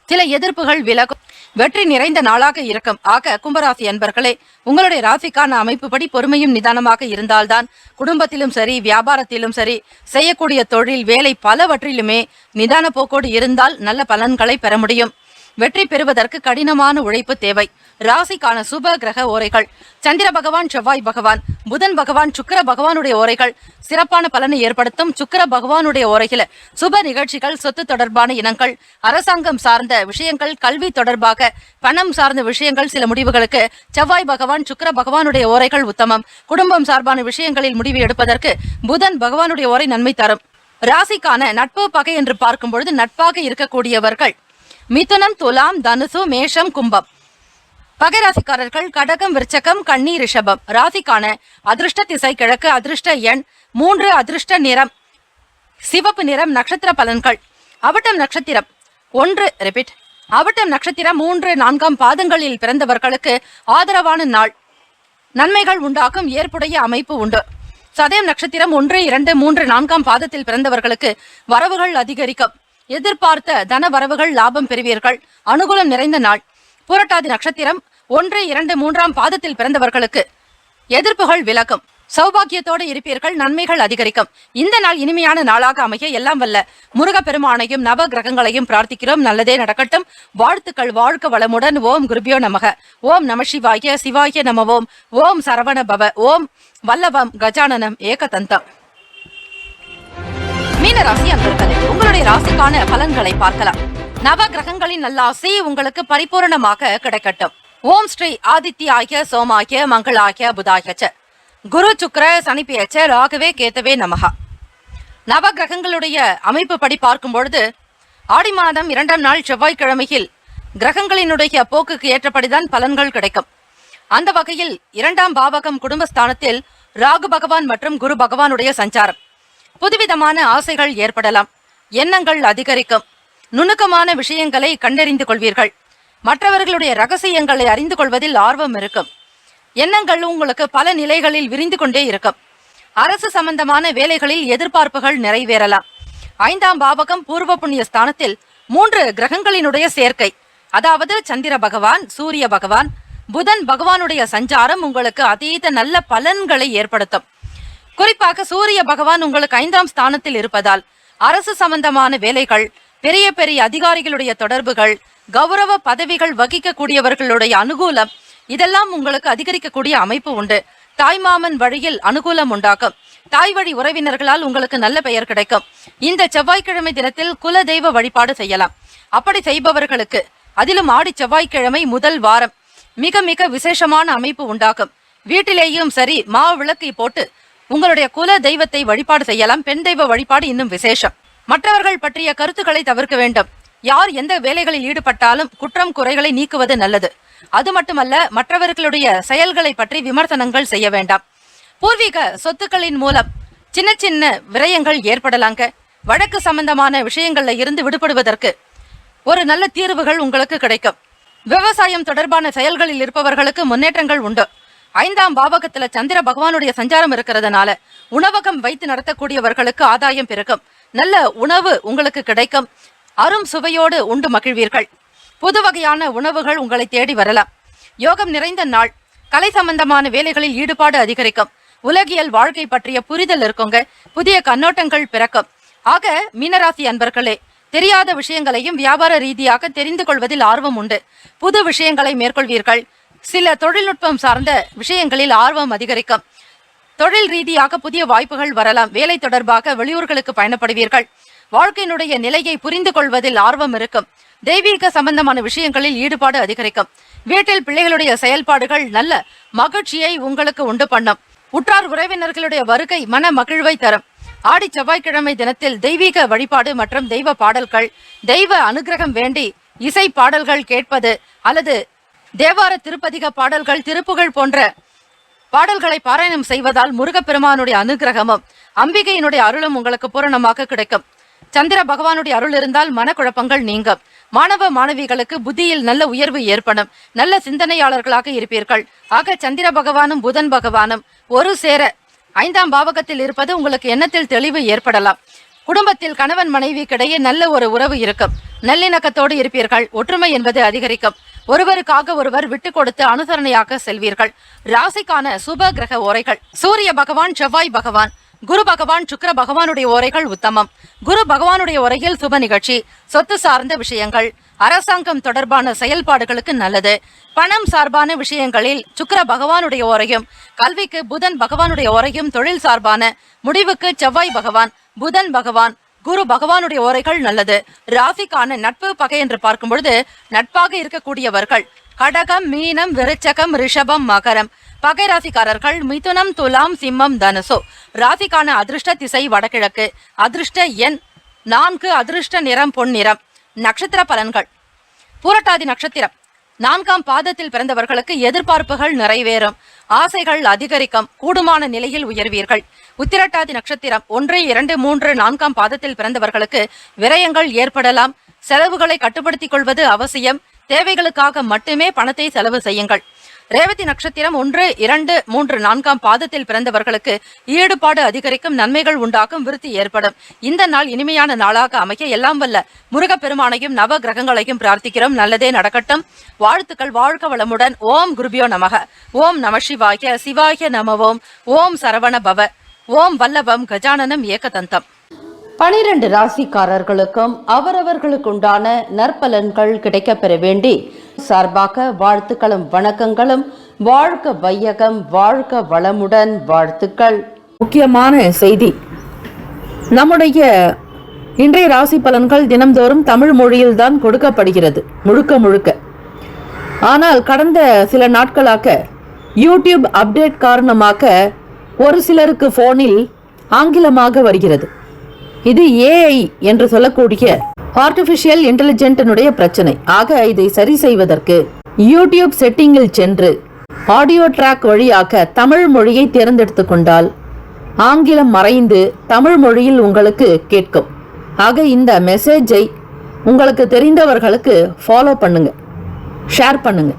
சில எதிர்ப்புகள் விலகும். வெற்றி நிறைந்த நாளாக இருக்கும். ஆக கும்பராசி அன்பர்களே, உங்களுடைய ராசிக்கான அமைப்புப்படி பொறுமையும் நிதானமாக இருந்தால்தான் குடும்பத்திலும் சரி, வியாபாரத்திலும் சரி, செய்யக்கூடிய தொழில், வேலை பலவற்றிலுமே நிதான போக்கோடு இருந்தால் நல்ல பலன்களை பெற முடியும். வெற்றி பெறுவதற்கு கடினமான உழைப்பு தேவை. ராசிக்கான சுப கிரக ஓரைகள்: சந்திர பகவான், செவ்வாய் பகவான், புதன் பகவான், சுக்கிர பகவானுடைய ஓரைகள் சிறப்பான பலனை ஏற்படுத்தும். சுக்கிர பகவானுடைய ஓரைகள் சுப நிகழ்ச்சிகள், சொத்து தொடர்பான இனங்கள், அரசாங்கம் சார்ந்த விஷயங்கள், கல்வி தொடர்பாக பணம் சார்ந்த விஷயங்கள், சில முடிவுகளுக்கு செவ்வாய் பகவான், சுக்கிர பகவானுடைய ஓரைகள் உத்தமம். குடும்பம் சார்பான விஷயங்களில் முடிவு எடுப்பதற்கு புதன் பகவானுடைய ஓரை நன்மை தரும். ராசிக்கான நட்பு பகை என்று பார்க்கும் பொழுது நட்பாக இருக்கக்கூடியவர்கள் மிதுனம், துலாம், தனுசு, மேஷம், கும்பம். பகை ராசிக்காரர்கள் கடகம், விருச்சகம், கன்னி, ரிஷபம். ராசிக்கான அதிர்ஷ்ட திசை கிழக்கு, அதிர்ஷ்ட எண் 3, அதிர்ஷ்ட நிறம் சிவப்பு நிறம். நட்சத்திர பலன்கள்: அவிட்டம் நட்சத்திரம் 3, 4 பாதங்களில் பிறந்தவர்களுக்கு ஆதரவான நாள், நன்மைகள் உண்டாகும், ஏற்புடைய அமைப்பு உண்டு. சதயம் நட்சத்திரம் 1, 2, 3, 4 பாதத்தில் பிறந்தவர்களுக்கு வரவுகள் அதிகரிக்கும். எதிர்பார்த்த தன வரவுகள், லாபம் பெறுவீர்கள், அனுகூலம் நிறைந்த நாள். புரட்டாதி நட்சத்திரம் 1, 2, 3 பாதத்தில் பிறந்தவர்களுக்கு எதிர்ப்புகள் விலகும், சௌபாகியத்தோடு இருப்பீர்கள், நன்மைகள் அதிகரிக்கும். இந்த நாள் இனிமையான நாளாக அமைய எல்லாம் வல்ல முருகப்பெருமானையும் நவ கிரகங்களையும் பிரார்த்திக்கிறோம். நல்லதே நடக்கட்டும். வாழ்த்துக்கள். வாழ்க வளமுடன். ஓம் குருபியோ நமக. ஓம் நம சிவாய. சிவாய நமவோம். ஓம் சரவண பவ. ஓம் வல்லவம் கஜானனம் ஏகதந்தம். மீனராசி அன்பர்களே, உங்களுடைய ராசிக்கான பலன்களை பார்க்கலாம். நவ கிரகங்களின் நல்லாசி உங்களுக்கு பரிபூரணமாக கிடைக்கட்டும். ஓம் ஸ்ரீ ஆதித்யாய சோமாய மங்களாய புதாய குரு சுக்கிர சனி பேச்ச ராகவே கேத்தவே நமகா. நவ கிரகங்களுடைய அமைப்பு படி பார்க்கும் பொழுது ஆடி மாதம் 2ஆம் நாள் செவ்வாய்க்கிழமையில் கிரகங்களினுடைய போக்குக்கு ஏற்றபடிதான் பலன்கள் கிடைக்கும். அந்த வகையில் 2ஆம் பாவகம் குடும்பஸ்தானத்தில் ராகு பகவான் மற்றும் குரு பகவானுடைய சஞ்சாரம். புதுவிதமான ஆசைகள் ஏற்படலாம், எண்ணங்கள் அதிகரிக்கும், நுணுக்கமான விஷயங்களை கண்டறிந்து கொள்வீர்கள், மற்றவர்களுடைய ரகசியங்களை அறிந்து கொள்வதில் ஆர்வம் இருக்கும், எண்ணங்கள் உங்களுக்கு பல நிலைகளில் விரிந்து கொண்டே இருக்கும். அரசு சம்பந்தமான வேலைகளில் எதிர்பார்ப்புகள் நிறைவேறலாம். 5ஆம் பாவகம் பூர்வ புண்ணிய ஸ்தானத்தில் 3 கிரகங்களினுடைய சேர்க்கை, அதாவது சந்திர பகவான், சூரிய பகவான், புதன் பகவானுடைய சஞ்சாரம் உங்களுக்கு அதீத நல்ல பலன்களை ஏற்படுத்தும். குறிப்பாக சூரிய பகவான் உங்களுக்கு 5ஆம் ஸ்தானத்தில் இருப்பதால் அரசு சம்பந்தமான வேலைகள், பெரிய பெரிய அதிகாரிகளுடைய தொடர்புகள், கௌரவ பதவிகள் வகிக்கக்கூடியவர்களுடைய அனுகூலம், இதெல்லாம் உங்களுக்கு அதிகரிக்கக்கூடிய அமைப்பு உண்டு. தாய்மாமன் வழியில் அனுகூலம் உண்டாக்கும். தாய் வழி உறவினர்களால் உங்களுக்கு நல்ல பெயர் கிடைக்கும். இந்த செவ்வாய்க்கிழமை தினத்தில் குல தெய்வ வழிபாடு செய்யலாம். அப்படி செய்பவர்களுக்கு, அதிலும் ஆடி செவ்வாய்க்கிழமை முதல் வாரம், மிக மிக விசேஷமான அமைப்பு உண்டாகும். வீட்டிலேயும் சரி மாவு விளக்கை போட்டு உங்களுடைய குல தெய்வத்தை வழிபாடு செய்யலாம். பெண் தெய்வ வழிபாடு இன்னும் விசேஷம். மற்றவர்கள் பற்றிய கருத்துக்களை தவிர்க்க வேண்டும். யார் எந்த வேலைகளில் ஈடுபட்டாலும் குற்றம் குறைகளை நீக்குவது நல்லது. அது மட்டுமல்ல, மற்றவர்களுடைய செயல்களை பற்றி விமர்சனங்கள் செய்ய வேண்டாம். பூர்வீக சொத்துக்களின் மூலம் சின்ன சின்ன விரயங்கள் ஏற்படலாங்க. வழக்கு சம்பந்தமான விஷயங்கள்ல இருந்து விடுபடுவதற்கு ஒரு நல்ல தீர்வுகள் உங்களுக்கு கிடைக்கும். விவசாயம் தொடர்பான செயல்களில் இருப்பவர்களுக்கு முன்னேற்றங்கள் உண்டு. 5ஆம் பாவகத்துல சந்திர பகவானுடைய சஞ்சாரம் இருக்கிறதுனால உணவகம் வைத்து நடத்தக்கூடியவர்களுக்கு ஆதாயம் பெருகும். நல்ல உணவு உங்களுக்கு கிடைக்கும். அரும் சுவையோடு உண்டு மகிழ்வீர்கள். புது வகையான உணவுகள் உங்களை தேடி வரலாம். யோகம் நிறைந்த நாள். கலை சம்பந்தமான வேலைகளில் ஈடுபாடு அதிகரிக்கும். உலகியல் வாழ்க்கை பற்றிய புரிதல் இருக்குங்க. புதிய கண்ணோட்டங்கள் பிறக்கும். ஆக மீனராசி அன்பர்களே, தெரியாத விஷயங்களையும் வியாபார ரீதியாக தெரிந்து கொள்வதில் ஆர்வம் உண்டு. புது விஷயங்களை மேற்கொள்வீர்கள். சில தொழில்நுட்பம் சார்ந்த விஷயங்களில் ஆர்வம் அதிகரிக்கும். தொழில் ரீதியாக புதிய வாய்ப்புகள் வரலாம். வேலை தொடர்பாக வெளியூர்களுக்கு பயணப்படுவீர்கள். வாழ்க்கையினுடைய நிலையை புரிந்து கொள்வதில் ஆர்வம் இருக்கும். தெய்வீக சம்பந்தமான விஷயங்களில் ஈடுபாடு அதிகரிக்கும். வீட்டில் பிள்ளைகளுடைய செயல்பாடுகள் நல்ல மகிழ்ச்சியை உங்களுக்கு உண்டு பண்ணும். உற்றார் உறவினர்களுடைய வருகை மன மகிழ்வை தரும். ஆடி செவ்வாய்க்கிழமை தினத்தில் தெய்வீக வழிபாடு மற்றும் தெய்வ பாடல்கள், தெய்வ அனுகிரகம் வேண்டி இசை பாடல்கள் கேட்பது அல்லது தேவார திருப்பதிக பாடல்கள், திருப்புகழ் போன்ற பாடல்களை பாராயணம் செய்வதால் முருகப்பெருமானுடைய அனுகிரகமும் அம்பிகையினுடைய அருளும் உங்களுக்கு பூரணமாக கிடைக்கும். சந்திர பகவானுடைய அருள் இருந்தால் மனக்குழப்பங்கள் நீங்கும். மாணவ மாணவிகளுக்கு புத்தியில் நல்ல உயர்வு ஏற்படும். நல்ல சிந்தனையாளர்களாக இருப்பீர்கள். ஆக சந்திர பகவானும் புதன் பகவானும் ஒரு சேர 5ஆம் பாவகத்தில் இருப்பது உங்களுக்கு எண்ணத்தில் தெளிவு ஏற்படலாம். குடும்பத்தில் கணவன் மனைவிக்கிடையே நல்ல ஒரு உறவு இருக்கும். நல்லிணக்கத்தோடு இருப்பீர்கள். ஒற்றுமை என்பது அதிகரிக்கும். ஒருவருக்காக ஒருவர் விட்டு கொடுத்து அனுசரணையாக செல்வீர்கள். ராசிக்கான சுப கிரக ஓரைகள்: சூரிய பகவான், செவ்வாய் பகவான், குரு பகவான், சுக்கிர பகவானுடைய ஓரைகள் உத்தமம். குரு பகவானுடைய உரையில் சுப நிகழ்ச்சி, சொத்து சார்ந்த விஷயங்கள், அரசாங்கம் தொடர்பான செயல்பாடுகளுக்கு நல்லது. பணம் சார்பான விஷயங்களில் சுக்கிர பகவானுடைய ஓரையும், கல்விக்கு புதன் பகவானுடைய ஓரையும், தொழில் சார்பான முடிவுக்கு செவ்வாய் பகவான், புதன் பகவான், குரு பகவானுடைய ஓரைகள் நல்லது. ராசிக்கான நட்பு பகை என்று பார்க்கும் பொழுது நட்பாக இருக்கக்கூடியவர்கள் கடகம், மீனம், விருச்சகம், ரிஷபம், மகரம். பகை ராசிக்காரர்கள் மிதுனம், துலாம், சிம்மம், தனுசு. ராசிக்கான அதிர்ஷ்ட திசை வடகிழக்கு. அதிர்ஷ்ட எண் 4. அதிர்ஷ்ட நிறம் பொன்னிறம். நட்சத்திர பலன்கள்: பூரட்டாதி நட்சத்திரம் 4ஆம் பாதத்தில் பிறந்தவர்களுக்கு எதிர்பார்ப்புகள் நிறைவேறும். ஆசைகள் அதிகரிக்கும். கூடுமான நிலையில் உயர்வீர்கள். உத்திரட்டாதி நட்சத்திரம் 1, 2, 3, 4ஆம் பாதத்தில் பிறந்தவர்களுக்கு விரயங்கள் ஏற்படலாம். செலவுகளை கட்டுப்படுத்திக் கொள்வது அவசியம். தேவைகளுக்காக மட்டுமே பணத்தை செலவு செய்யுங்கள். ரேவதி நட்சத்திரம் 1, 2, 3, 4ஆம் பாதத்தில் பிறந்தவர்களுக்கு ஈடுபாடு அதிகரிக்கும். நன்மைகள் உண்டாகும். விருத்தி ஏற்படும். இந்த நாள் இனிமையான நாளாக அமைய எல்லாம் வல்ல முருகப்பெருமானையும் நவ கிரகங்களையும் பிரார்த்திக்கிறோம். நல்லதே நடக்கட்டும். வாழ்த்துக்கள். வாழ்க வளமுடன். ஓம் குருபியோ நமக. ஓம் நம சிவாய. சிவாய நம. ஓம் சரவண பவ. ஓம் வல்லபம் கஜானனம் ஏகதந்தம். 12 ராசிக்காரர்களுக்கும் அவரவர்களுக்குண்டான நற்பலன்கள் கிடைக்கப் பெற வேண்டி சார்பாக வாழ்த்துக்களும் வணக்கங்களும். வாழ்க வையகம், வாழ்க வளமுடன். வாழ்த்துக்கள். முக்கியமான செய்தி: நம்முடைய இன்றைய ராசி பலன்கள் தினம்தோறும் தமிழ் மொழியில் தான் கொடுக்கப்படுகிறது, முழுக்க முழுக்க. ஆனால் கடந்த சில நாட்களாக யூடியூப் அப்டேட் காரணமாக ஒரு சிலருக்கு போனில் ஆங்கிலமாக வருகிறது. இது ஏஐ என்று சொல்லக்கூடிய ஆர்டிபிஷியல் இன்டெலிஜென்டினுடைய பிரச்சனை. ஆக இதை சரி செய்வதற்கு யூடியூப் செட்டிங்கில் சென்று ஆடியோ ட்ராக் வழியாக தமிழ் மொழியை தேர்ந்தெடுத்து கொண்டால் ஆங்கிலம் மறைந்து தமிழ் மொழியில் உங்களுக்கு கேட்கும். ஆக இந்த மெசேஜை உங்களுக்கு தெரிந்தவர்களுக்கு ஃபாலோ பண்ணுங்க, ஷேர் பண்ணுங்க.